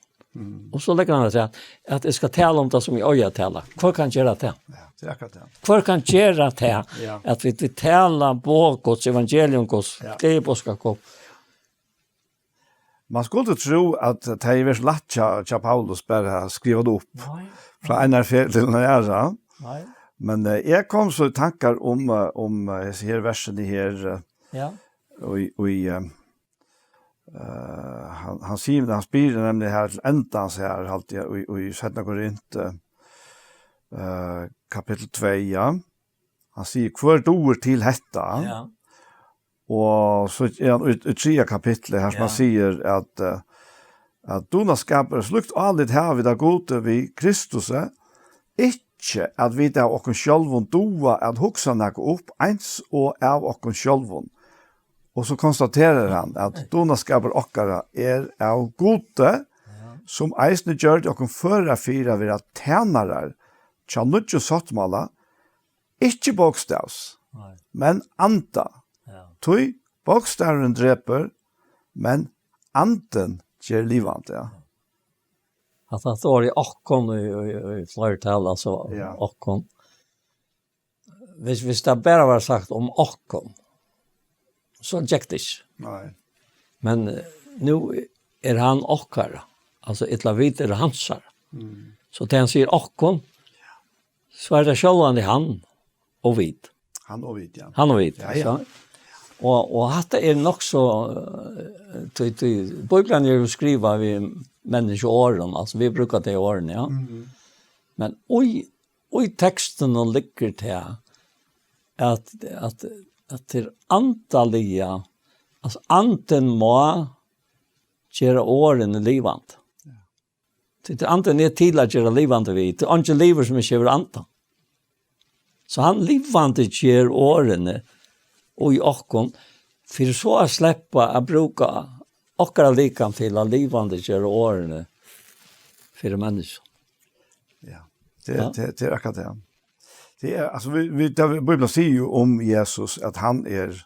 Speaker 2: Och så lägger han sig att jag ska tala om det som jag öja tala. Kvar kan göra det?
Speaker 1: Ja, det är akkurat det.
Speaker 2: Kvar kan göra det?
Speaker 1: Ja.
Speaker 2: Att vi talar på Guds evangelium, Guds glädjeboskap.
Speaker 1: Man skulle tro att det är väl lätt att Paulus bara skriva upp från en fel till en annan.
Speaker 2: Nej.
Speaker 1: Men jag kom så tankar om här versen här.
Speaker 2: Ja.
Speaker 1: Och han säger han spyr nämligen här till ändan så här alltid i Sjätte Korint kapitel 2. Ja. Han säger kvart ord till detta.
Speaker 2: Ja.
Speaker 1: Och så är han i 3 kapitlet här som han säger att donaskaper slukt allt här vid det gode vid Kristus ikke at vi av okken sjølvun doa at hugsa nek upp eins og av okken sjølvun. Og så konstaterer han at donaskaper okkara av gode som eisne gjør det okken føra fyra vira tænarar tja nudjo sottmala ikke bokstavs, men anta. Tui bokstaven dreper, men anten ger livant, ja.
Speaker 2: Att det står i okkon i flertal, alltså okkon. Hvis det bara var sagt om okkon, så gick det inte.
Speaker 1: Nej.
Speaker 2: Men nu är han okkara, alltså ett lavit är hansar. Så det han säger okkon, så är det självande han och vit.
Speaker 1: Han och vit, ja.
Speaker 2: Han och vit,
Speaker 1: ja.
Speaker 2: Och detta är nog så Bibeln är ju skriva vi människoåren, alltså vi brukar det i åren, ja. Men oj texten och ligger till att det antaliga, alltså anten må göra åren i livant. Det anten är till att göra livant vid, det är inte liver som är göra antan. Så han livant gör åren och i okkon, för så att släppa att bruka okkara likam till att livande gör åren för människor.
Speaker 1: Ja, det är akkurat det. Det är, alltså, Bibeln säger ju om Jesus att han är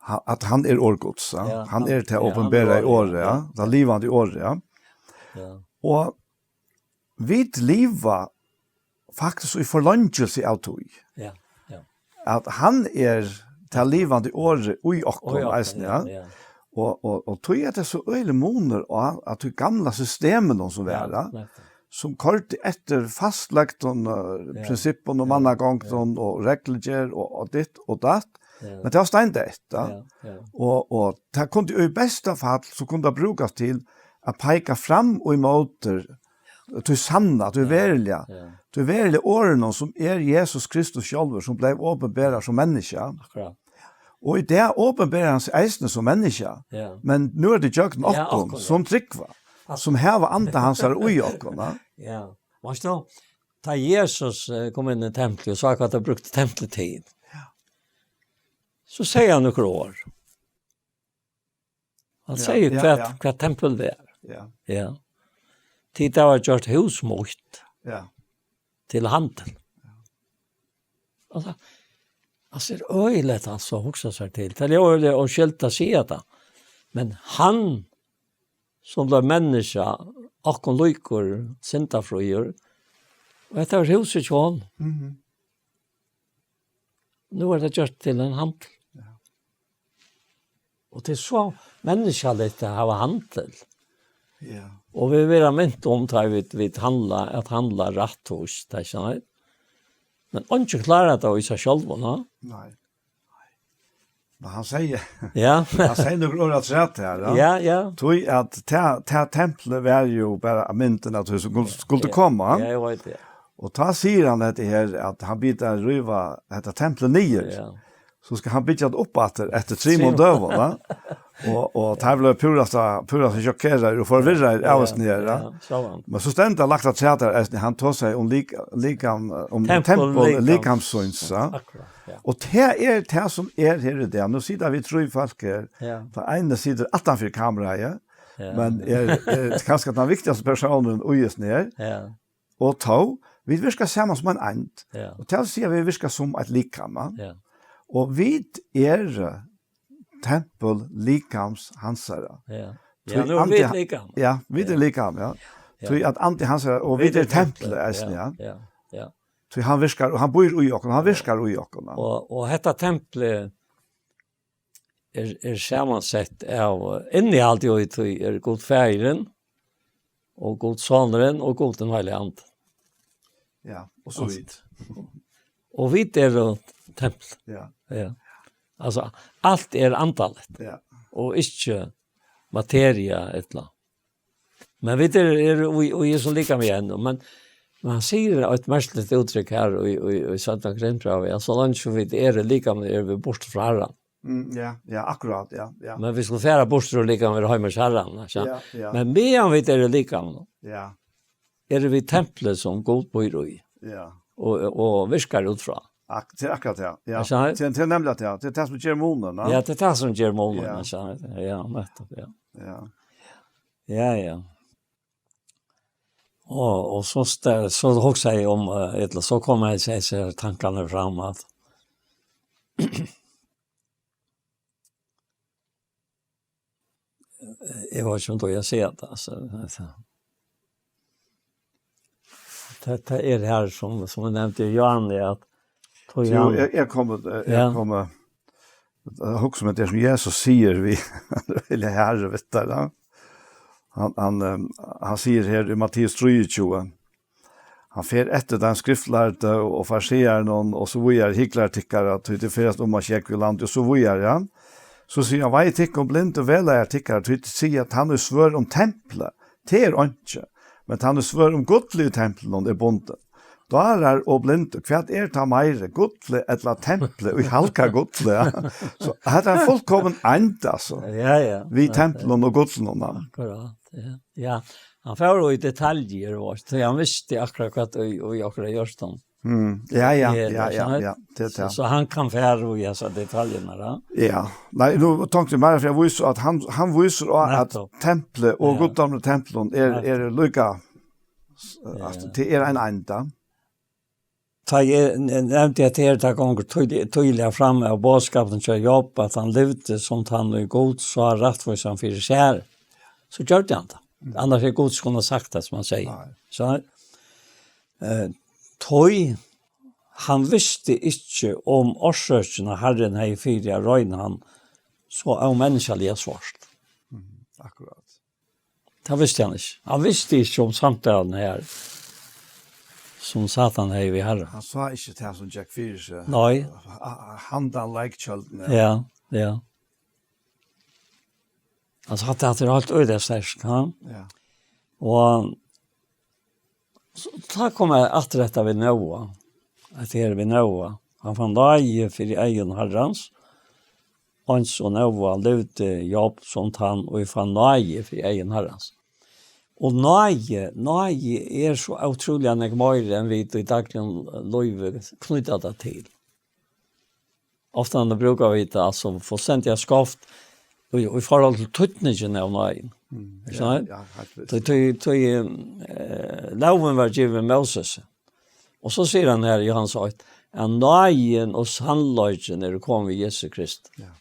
Speaker 1: att han är årgods. Ja? Han är till att uppenbara i året, ja. Det livande i året, ja. Och vid liva faktiskt i förlångelse av tog.
Speaker 2: Ja.
Speaker 1: Att han är till livande i året i okkon, ja. Och tog är det så öle moner och att de gamla systemen som var som kort efter fastlagt principen och mannagången och regler och ditt och datt Men det var steindett,
Speaker 2: Ja.
Speaker 1: og det kunde ju i bästa fall så kunde det brukas till att peka fram och emot till sanna, till verkliga. Till verkliga åren som Jesus Kristus själv som blev uppenbarad som människa.
Speaker 2: Akkurat.
Speaker 1: Och i det uppenbarar han sig eisne som människa.
Speaker 2: Ja.
Speaker 1: Men nu är det jöken
Speaker 2: Ja,
Speaker 1: okon
Speaker 2: okon,
Speaker 1: som tryggva. Som här anda hans är ui okon.
Speaker 2: Ja. Varst då? Ta Jesus kom in i templet och sa att han brukte templet tid. Så säger han några år. Han säger vad tempel det är.
Speaker 1: Ja.
Speaker 2: Ja. Titta har gjort husmått
Speaker 1: Ja.
Speaker 2: till handel. Alltså det är öjligt alltså också sig till. Det är öjligt och skilta sig det. Men han som blev människa och kon lykor syndafröjer och det är huset från. Nu är det gjort till en handel. Och det är så människaligt att ha handel.
Speaker 1: Ja.
Speaker 2: Och vi vill inte om att vi handla rätt hos det, känner. Men inte klarar det i sig själv, va?
Speaker 1: Nej. Men han säger,
Speaker 2: Ja.
Speaker 1: han säger några ord att rätt här.
Speaker 2: Ja.
Speaker 1: Tog att ta templet var ju bara mynten att hur skulle komma.
Speaker 2: Ja, jag vet det.
Speaker 1: Och ta säger han det här att han bitar riva detta templet ner.
Speaker 2: Ja.
Speaker 1: Så ska han bygga upp efter 3 månader, va? Och tar väl pura chockerade och förvirrade av oss ner.
Speaker 2: Ja, så.
Speaker 1: Men så ständigt lagt att säga att han tar sig om tempel likamssyns.
Speaker 2: Akkurat. Ja.
Speaker 1: Och det är det som är här i det. Nu sitter vi 3 folk här.
Speaker 2: Ja.
Speaker 1: På ena sidan utanför kameran, ja.
Speaker 2: Ja.
Speaker 1: Men är kanske den viktigaste personen och just ner.
Speaker 2: Ja.
Speaker 1: Och då vi viskar samman som en and.
Speaker 2: Ja.
Speaker 1: Och till ser vi viskar som ett likam.
Speaker 2: Ja.
Speaker 1: Och vi är tempel likams hansara.
Speaker 2: Ja. Ja, nu är vi lika.
Speaker 1: Ja, vi är likam, ja. Så att anti hansara och vi är tempel ja.
Speaker 2: Ja.
Speaker 1: Så han viskar och han bor i och han viskar i och.
Speaker 2: Och detta templet är sammansatt av innehållet i är god färgen och god sonren och god den heliga ande.
Speaker 1: Ja, och så vidt.
Speaker 2: Och vitt är det tempel.
Speaker 1: Ja.
Speaker 2: Alltså allt är antalet.
Speaker 1: Ja.
Speaker 2: Och inte materia etla. Men vitt är och är så lika med ändå, men man ser ett märkligt uttryck här och Santa Grindbrau, så långt så vitt är det lika med vi bort från Herren.
Speaker 1: Ja, akkurat, ja.
Speaker 2: Men vi skulle färra bort och lika med Heimers Herren.
Speaker 1: Ja.
Speaker 2: Men medan vitt är det lika med.
Speaker 1: Ja.
Speaker 2: Är det vid templet som god bor i.
Speaker 1: Ja.
Speaker 2: Och viskar utfra.
Speaker 1: Akkurat, ja. Ja.
Speaker 2: Ja.
Speaker 1: Till nämligen ja. Det är det som ger månen, va?
Speaker 2: Ja, det är det som ger målen.
Speaker 1: Ja.
Speaker 2: Ja, nettopp, ja.
Speaker 1: Ja.
Speaker 2: Ja. Och så också jag om så kommer jag sig tankarna fram att jag var ju inte jag ser det alltså. Det är det här som jag nämnde Johan att
Speaker 1: Jag kommer också med det som Jesus säger vi vill herre vet du. Han säger här i Matteus 3:20. Han fer efter den skriftlärde och farserar någon och så vidare hycklartickare att det först om man checkar land och så vidare. Ja. Så säger han vad tick om blind och väl är tickare att säga att han är svör om templet. Det är inte. Men han är svör om godlig tempel och det är bonde. Då är och blind och kvart är ta mer godlig eller tempel och halka godlig. Ja. Så det är fullkommen ant alltså.
Speaker 2: Ja.
Speaker 1: Vi templen och godlen.
Speaker 2: Akkurat. Ja. Han får i detaljer så han visste akkurat vad och akkurat görs dem.
Speaker 1: Ja. Det
Speaker 2: så han kan färra och göra detaljerna då.
Speaker 1: Ja. Nej, nu tänkte jag mer för jag visste att han visste att templet och goddomna templen är lika alltså det är en enda.
Speaker 2: Jag nämnde att det här gånger tydliga fram av bådskapen till Jobb att han levde som han är god så har rätt för sig för sig. Så gör det inte. Annars är god skulle ha sagt det som man säger. Så han visste inte om orsökene Herren har i 4 röjn han så av människaliga svårt.
Speaker 1: Akkurat.
Speaker 2: Det visste han inte. Han visste inte om samtalen här som Satan hei vi herre.
Speaker 1: Han sa ikke det som Jack Fyrs.
Speaker 2: Nei.
Speaker 1: Handan like-kjølden.
Speaker 2: Ja. Altså, at det er alt øyde stersk, ja.
Speaker 1: Ja.
Speaker 2: Og så da kom jeg etter dette ved Noah. Etter ved Noah. Han fann deg for egen herrens. Hans og Noah levde jobb som han, og fann deg for egen herrens. Og nøye så utrolig enn jeg mer enn vi i dagligen løyve knyttet det til. Ofte han brukar vi det, altså, fullstendig skaft, og i forhold til tøtningen av nøyen. Loven var givet Moses. Og så sier han her i hans sagt, at nøyen og sannløyden er kommet ved Jesus Krist.
Speaker 1: Ja.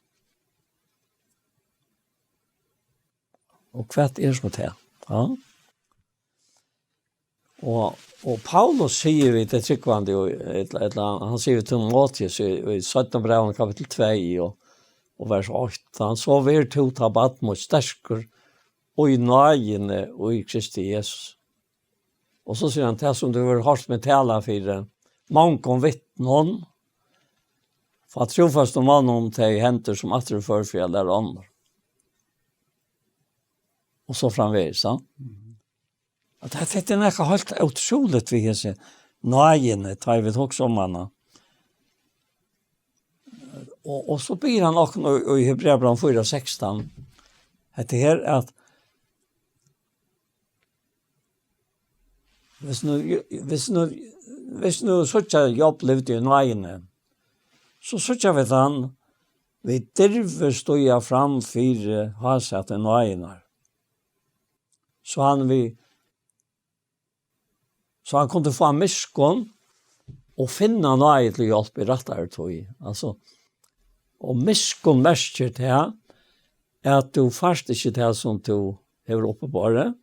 Speaker 2: Og hva er så til? Ja. Og Paulus sier vi til tryggvande, han sier til Timotheus i 17 brev kapitel 2 og vers 8, han så vil to ta bad mot stersker og i nøyene og i Kristi Jesus. Og så sier han til som du har hørt med tala for mange om vittnen, for at trofast om mannen til henter som atter førfjell eller andre. Og så framvis, ja. At det er ikke helt utrolig vi har sett nøyene, tar vi også om henne. Og så blir han også i Hebreabran 4:16. Det her at hvis nu så jobb levde i nøyene, så vi han vi derve stod jeg fram for ha sett en nøyene. Så han kunde få miskon og finna nøye til hjelp i rettere tog. Altså, og miskon merker til at du først ikke til som du har oppe på det,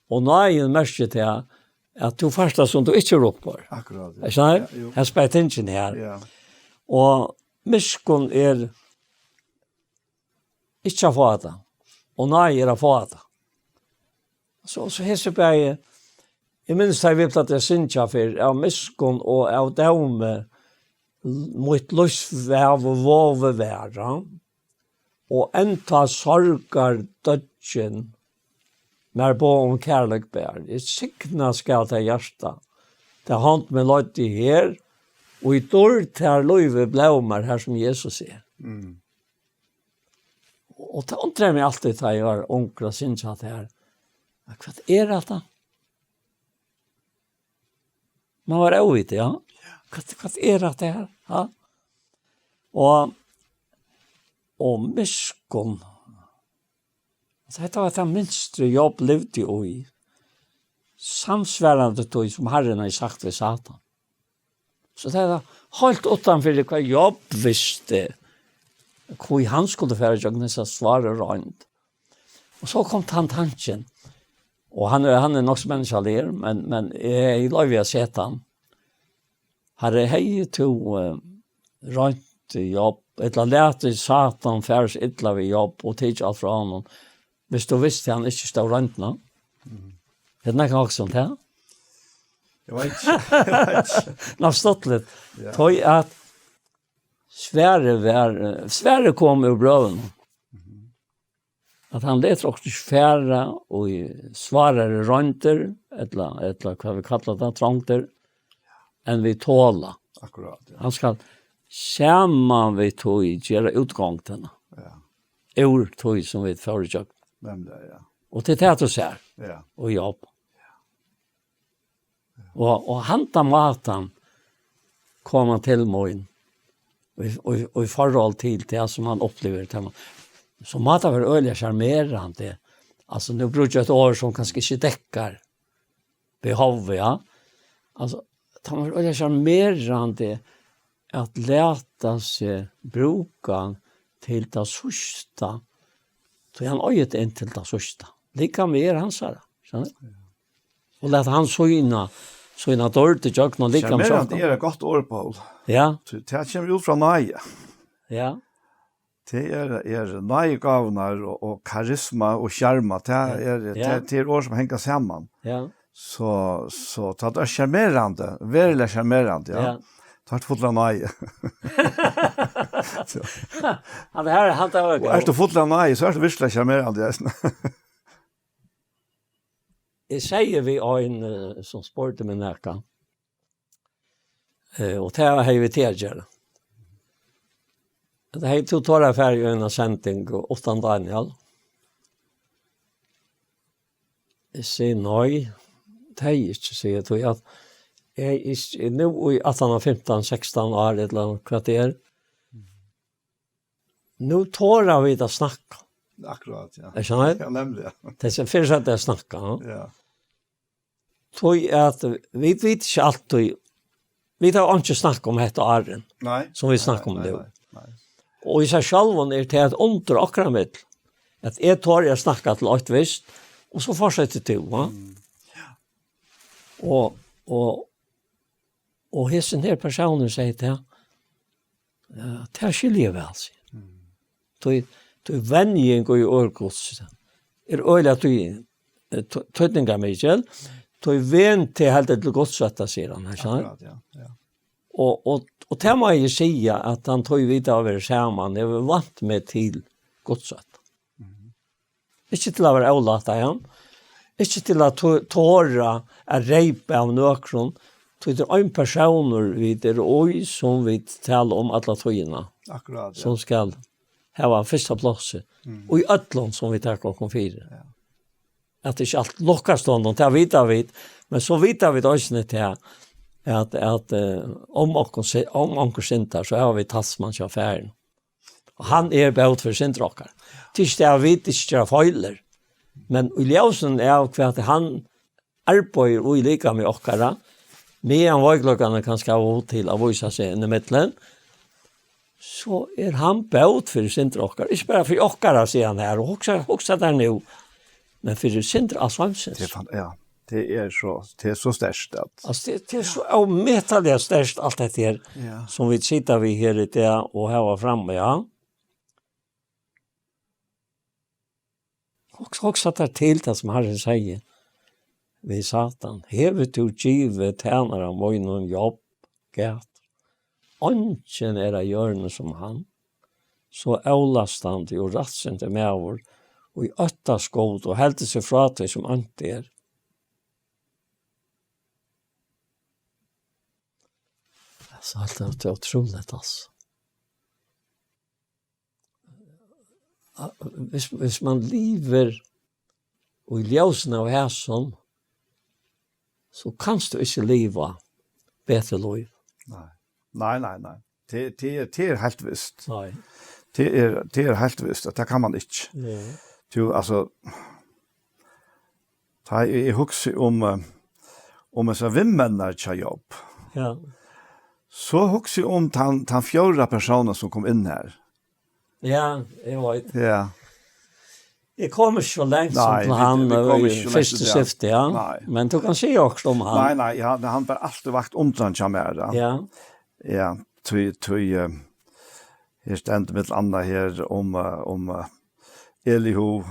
Speaker 2: og nøye merker til at du først som du ikke har oppe på det.
Speaker 1: Akkurat.
Speaker 2: Jeg skjønner? Jeg spør tingene her.
Speaker 1: Ja.
Speaker 2: Og miskon ikke å få det, og nøye å få det. Så hese bare, jeg minns da vi platt jeg synsja for av miskon og av døme mot lysvev og våveværa og enta sorgar dødgen mer på om kærlek bær. Jeg sikna skal til hjärsta. Det har hånd med løyt i her og i dår til løyve blåmer her som Jesus er. Og det undrer meg alltid da jeg var onkla synsja til her. Hva er det da? Man var øyde, ja. Hva er det her? Ja. Og miskon. Dette var det minste jobb levde i. Samsværende tog som Herren har sagt ved Satan. Så det er helt utenfor hva jobb visste. Hvor han skulle være jøgnese svare rønt. Og så kom tanken. Og han er nok som mennesker, men jeg lov jeg sett han. Her er hei to rønt jobb, eller lærte Satan færs ytla ved jobb, og tidlig alt fra honom. Hvis du visste han ikke stod rønt nå. Det er ikke også sånt her.
Speaker 1: Jeg vet ikke.
Speaker 2: Nå har stått litt. Tog at Sverre kom ur brøven. At han leter også færre og svarere rønter, eller hva vi kallar det, trångter, enn vi tåla.
Speaker 1: Akkurat, ja.
Speaker 2: Han skal sammen vi tog gjøre utgangene.
Speaker 1: Ja.
Speaker 2: Ur tog som vi foretjøk.
Speaker 1: Hvem det, ja.
Speaker 2: Og til det du ser,
Speaker 1: Ja.
Speaker 2: og jobb. Og hanta maten kom han til morgen, og i forhold til det som han opplever til meg. Så maten var øyelig charmerande. Altså, nu bruker jeg et år som kanskje ikke dekker behovet, ja. Altså, det var øyelig charmerande at leta seg bruka til det sørste. Så han øyet inn til det sørste. Lika mer han sa det. Skjønner? Og leta han søgna dårlig til jøkken og lika med
Speaker 1: Charmerande er et godt ord, Paul.
Speaker 2: Ja.
Speaker 1: Det kommer ut fra nøye.
Speaker 2: Ja.
Speaker 1: Det er nøye gavner og karisma og skjerma. Det er ord som henger sammen.
Speaker 2: Ja.
Speaker 1: så tar det charmerande, väldigt charmerande, ja. Tar det fotla nej.
Speaker 2: Han det här han tar
Speaker 1: Och är det fotla nej så är det virkelig charmerande.
Speaker 2: Jag säger vi en som sportar med näka. Och det har vi till. Det är totala färgen och sändning och 8 Daniel. Jag säger nej. Det är inte så att jag är nu i 18, 15, 16 år eller kvarter. Nu tårar vi att snacka.
Speaker 1: Akkurat, ja.
Speaker 2: Jag känner
Speaker 1: Ja, nämligen.
Speaker 2: det är för att jag snacka.
Speaker 1: Ja.
Speaker 2: Tror att vi vet inte alltid. Vi tar inte snacka om detta åren.
Speaker 1: Nej.
Speaker 2: Som vi snackar om nu.
Speaker 1: Nej.
Speaker 2: Och i sig själv är det att under akkurat med att jag tar jag snackar till ett visst och så fortsätter det va. Och hessen här personen säger det. Ja, det är skiljer väl sig. Du vänjing och i örgods. Öliga du tydningar Michael. Du vän till helt till godssätta sedan här så.
Speaker 1: Ja.
Speaker 2: Och det må jag säga att han tog vidare över skärman. Det var vant med till godssätt. Ikke til å være avlatt av han. Ikke til å tåre å reipe av nøkron. Det er en personer vi der og som vi taler om alle tøyene.
Speaker 1: Akkurat, ja.
Speaker 2: Som skal ha første plasset. Og i øtlån som vi tar klokken 4.
Speaker 1: Ja.
Speaker 2: At det ikke alt lukker stånden, det vet vi. Men så vet vi også til at om onker sinter, så har vi tassmannsaffæren. Og han bøt for sintrokker. Tills det vet ikke feiler. Men i ljøsen hva at han arbeider og lika med okkara, med en veiklokene kan skave til å vise seg inn i midtelen, så han bøt for sintrokker. Ikke bare for okkara, sier han her, og også der nå, men for sintrokker svamsens.
Speaker 1: Ja. Det är så störst att.
Speaker 2: Alltså det är så omätligt störst allt det här som vi sitter vid här i det och här framme, ja. Också att det till det som Herren säger vid Satan. Hevet du givet tjänare om och någon jobb gät. Onken era hjörne som han. Så avlastande och ratsende med vår och i 8 skåd och helt sig fra till som inte är. Så det är otroligt alltså. Hvis man lever og i ljøsene av hæsson, så kan du ikke leve bedre liv.
Speaker 1: Nej. Det är helt visst.
Speaker 2: Nej.
Speaker 1: Det är helt visst att det kan man inte.
Speaker 2: Ja.
Speaker 1: Du alltså ta I husker om en sån vimmennar tja jobb.
Speaker 2: Ja.
Speaker 1: Så husker om den 4 personen som kom in här.
Speaker 2: Ja, jag vet.
Speaker 1: Ja.
Speaker 2: Jag kommer så långt som till han i första syfte, ja.
Speaker 1: Nej.
Speaker 2: Men du kan se också om han.
Speaker 1: Nej, han var alltid vakt omtrent som är där.
Speaker 2: Ja.
Speaker 1: Ja, här ständer med andra här om Elihu.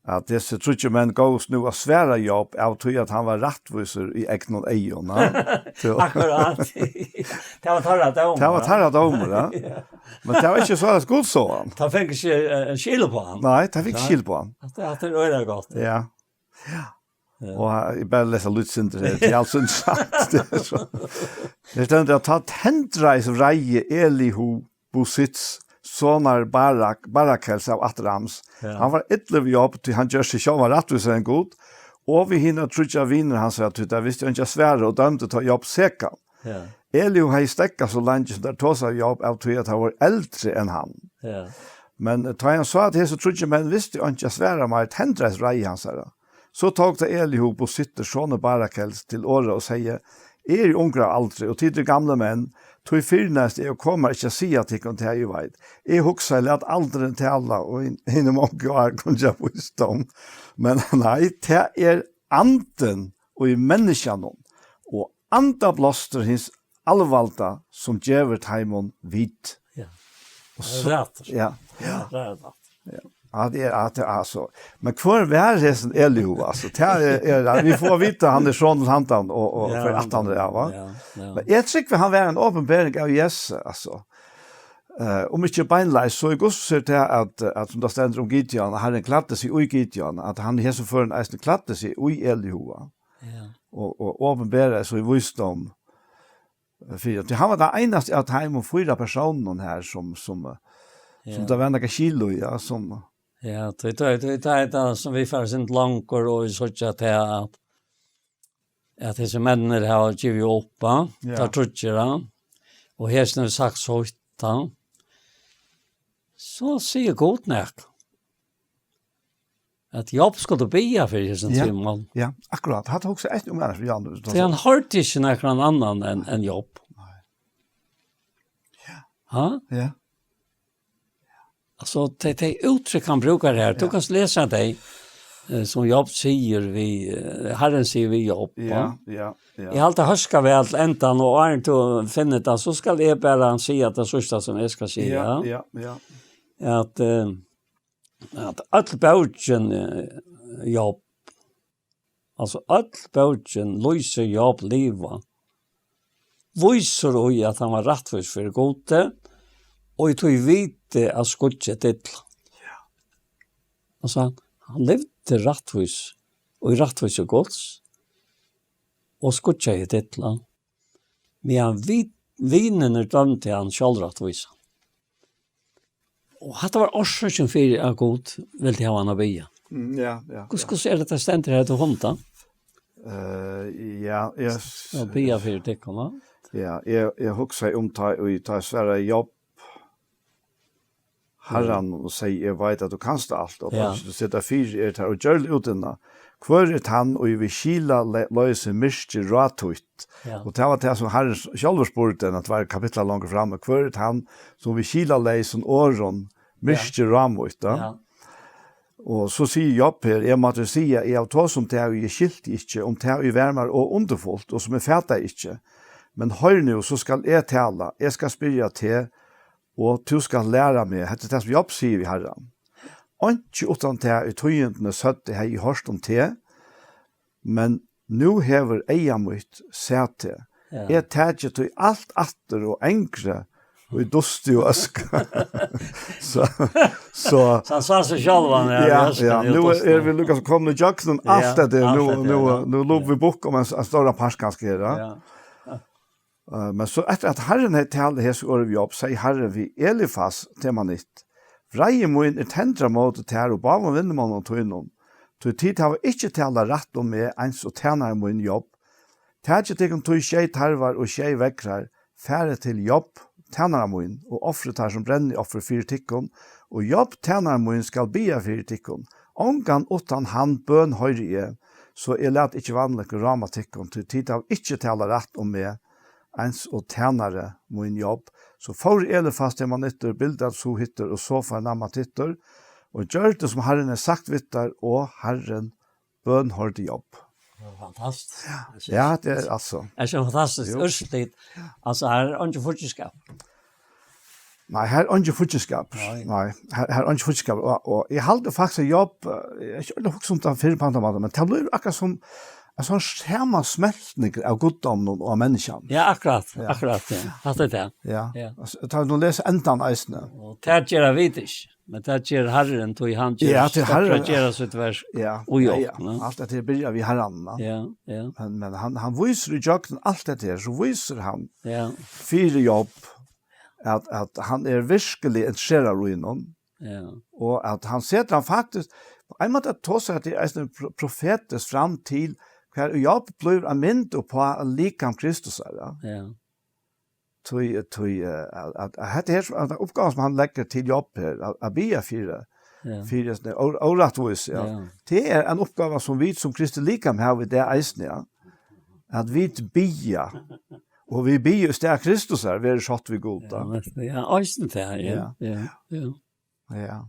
Speaker 1: Att dessa trutje män gås nu att svära jobb av att han var rättviser i egna ejon.
Speaker 2: Akkurat. Det var tarra domer.
Speaker 1: Ja. Men det var inte så att god så han.
Speaker 2: Han fick inte en kilo på han.
Speaker 1: Nej, det fick skil på han.
Speaker 2: Det är gott.
Speaker 1: Ja. Och jag bara läsa lutsinter här till allt sånt sagt. Det ständer att ta tendreis reie Elihu Busits sonar Barakels av Atrams. Han var ytterligare jobb till han gör sig själv rättvisare än god. Och vi hinner trutja viner han sa att det visste inte svära och dömde ta jobb säkert.
Speaker 2: Ja.
Speaker 1: Elihu har stäckat så länge som där tog sig jobb av att han var äldre än han.
Speaker 2: Ja.
Speaker 1: Men då han sa att det så trutja men visste inte svära mig att händas rej han sa. Så tog det Elihu och sitter sonar Barakels till året och säger ungra aldrig och till gamla män tog fyrnäst jag kommer inte att säga till kon till jag vet. Jag huxar att aldrig till alla och inom många år kunde jag visdom. Men nej, det är anden och i människan och anda blåster hins allvalda som djävert heimon vit.
Speaker 2: Ja. Och så rätt.
Speaker 1: Ja.
Speaker 2: Rätt.
Speaker 1: Ja. Ja, det är alltså. Men kvar världen Elihu alltså. Vi får veta han är från hantan och för att han är va.
Speaker 2: Ja.
Speaker 1: Men jag tycker han var en uppenbarelse av Jesus alltså. Om inte beinleis så går så det att som det ständer om Gideon, han en klatte sig i Gideon, att han är så för en klatte sig i Elihu.
Speaker 2: Ja.
Speaker 1: Och uppenbarelse så i visdom. För det han var det enaste att han och 4 personer här som det var några kilo ja som
Speaker 2: Ja, det är som vi får sin långkor och så att dessa människor har givit upp, tar trutjera, och hästen har sagt så utan, så säger god näck. Att Jobb skulle bia för hästen timmel.
Speaker 1: Ja, akkurat. Han tog sig ett om för Jan.
Speaker 2: Det han hört inte någon annan än Jobb. Ja.
Speaker 1: Ja.
Speaker 2: Alltså det uttryck han brukar här. Du kan läsa det som Jobb säger Herren säger vi Jobb.
Speaker 1: Ja.
Speaker 2: Jag har alltid hörskat väl till ändan och är inte finnet det så ska jag bara säga att det sista som jag ska säga.
Speaker 1: Ja.
Speaker 2: Att all baugen Jobb. Alltså all baugen lyser Jobb liva. Viser ju att han var rättvis för gode. Och jag tog vite att skutje titla.
Speaker 1: Ja.
Speaker 2: Alltså han levde rättvis och i rättvis och gods. Och skutje i titla. Men han vinen dömde han självrättvisa. Och det var orsöken för att god vill till han bya.
Speaker 1: Ja.
Speaker 2: Hur är det ständer här till hånda?
Speaker 1: Ja,
Speaker 2: Ja, bya för teckna.
Speaker 1: Ja, jag huxar om ta Sverige Jobb. Herran och säger jag vet att du kanst allt och du sätter 4 här och gör utinna. Kvar han och vi skila löse mycket ratut. Och det var det som Herren själv spurte att var kapitel långt fram. Kvar han som vi skila lösen åron mycket ramut.
Speaker 2: Ja.
Speaker 1: Och så säger Jobb här, jag måste säga, jag tar som det är skilt inte, om det är värmar och underfullt och som är fäta inte. Men hör nu så ska jag tala, jag ska spyrja till og du skal lære meg, det er det som Jobb sier vi Herren. Og ikke utan til i tøyentene søtte jeg i hørst om til, men nå hever eia mitt sete. Jeg tar ikke til alt atter og enkre, og i dusti og øsk. så
Speaker 2: han sa seg selv han
Speaker 1: ja, nu vi lukket å komme til jakten, alt det der, nå lov vi bok om en større pers kanskje her. Ja. Men så efter att Herren hade talat här så år vi upp, säger Herren vi Elifas till man inte. Vreie mun tendra mot det här och bara vinner man och tog Till tid har vi inte talat rätt om mig ens och tjänar mun jobb. Tjänar till tog tjej tarvar och tjej väckrar, färre till jobb, tjänar mun och offret här som bränner offer 4 tickon. Och jobb tjänar mun skall bia 4 tickon. Ångan utan han bön höjre så lät inte vanligt rama tickon. Till tid har vi inte talat rätt om mig ens och tjänare min jobb. Så får Elifas det man ytter bildat så hittar och så får namma tittar. Och gör det som Herren har sagt vittar och Herren bön har det jobb.
Speaker 2: Fantastiskt.
Speaker 1: Ja, det är alltså.
Speaker 2: Det är så fantastiskt. Östligt. Alltså här är inte fortskap.
Speaker 1: Nej, här är inte fortskap. Nej, här är inte fortskap. Och jag håller faktiskt jobb. Jag har också inte för på men det blir akkurat som en sån skärma smältning av gudommen och människan.
Speaker 2: Ja, akkurat. Ja. Det är det.
Speaker 1: Ja. Alltså, tar du läsa ändan eisne.
Speaker 2: Och det gör vi inte. Men det gör Herren tog i hand.
Speaker 1: Ja, till Herren.
Speaker 2: Det gör sitt vers.
Speaker 1: Ja. Allt det här börjar vi Herren.
Speaker 2: Ja.
Speaker 1: Men han visar i jakten allt det här. Så visar han 4 jobb. Att han är virkelig intresserad i någon.
Speaker 2: Ja.
Speaker 1: Och att han sätter han faktiskt en måte att ta sig att det är en profetisk fram till kvar Jobb blir en mynd på likam Kristus. Ja. Att det är en uppgave som han lägger till Jobb här, att bia 4. Fyra orättvis. Ja. Det är en uppgave som vi som Kristi likam har vid det eisne. Ja. Att vi bia. Och vi bia just det Kristus är, vi är satt vid goda.
Speaker 2: Ja, eisne det.
Speaker 1: Ja.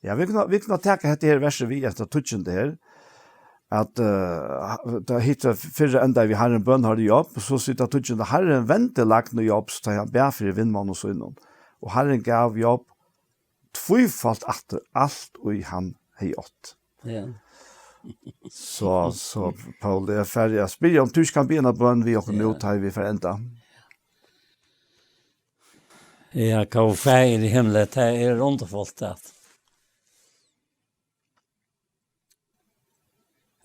Speaker 1: Ja, vi kan ta det här verset vi efter touchen där. Att det hittar förra ända vi har en bön har det jobb så sitter touchen där Herren väntar lagt no jobb så han bär för vindman och så innan. Och Herren gav jobb tvifalt atter alt og han hei ått.
Speaker 2: Ja.
Speaker 1: Så Paul, det er ferdig. Jeg spiller om du kan begynne bønn vi og nå tar vi for enda.
Speaker 2: Ja, hva feir i himmelen, det er underfullt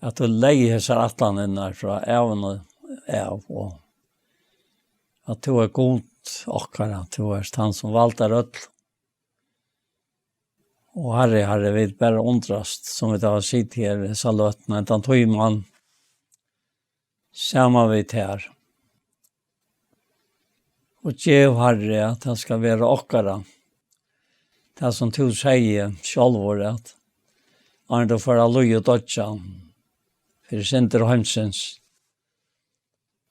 Speaker 2: at du leier seg atlanen fra även och och att du är god och att du är han som valtar öll. Och herre vet bara undrast som vi har sitt här så låt men han tog man samma vet här. Och ge herre att han ska vara ockara. Det som du säger själv att han då för allo och dotcha för center hemsens.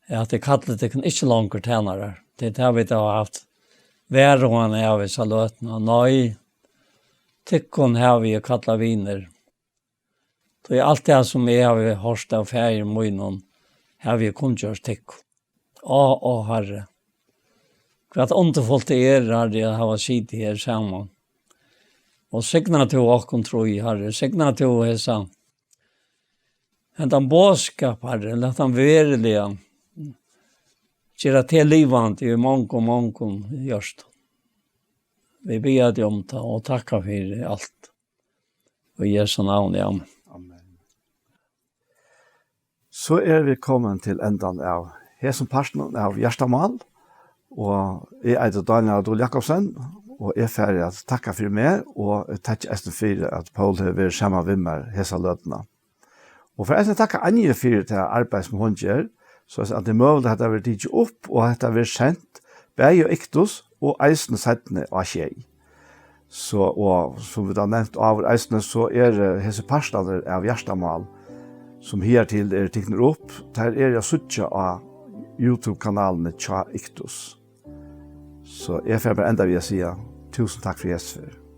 Speaker 2: Att det kallar det kan inte långt tjänare. Det har vi då haft. Väron är vi så låtna. Nej. Tyckon har vi kallar viner. Det är allt det som är vi hörst av färger munnen. Har vi kungjort tyck. Herre. För att underfullt det har det har sitt här samman. Och segna till och tro i herre. Segna till hesa. Han båskap herre. Låt han verliga. Kira till livant i många just. Vi ber dig om det och tacka för allt. Och i Jesu namn, ja.
Speaker 1: Amen. Så vi kommet til endan av hesen parten av Gjerstamal. Og jeg heter Daniel Adol Jakobsen. Og jeg er ferdig at takka for meg. Og jeg takker etter for at Paul har vært sammen med meg hese løtene. Og for jeg takker Anje for til arbeid som hun gjør. Så at det er mulig at det har vært tidlig opp, og at det har vært kjent, Bæg og Iktus, og eisene settene av Kjei. Så, og som vi da nevnt av eisene, så hese parstaner av Gjerstamal, som her til tikner opp, der jeg suttje av YouTube-kanalene Tja Iktus. Så jeg får bare enda vil jeg si, tusen takk for Jesus for.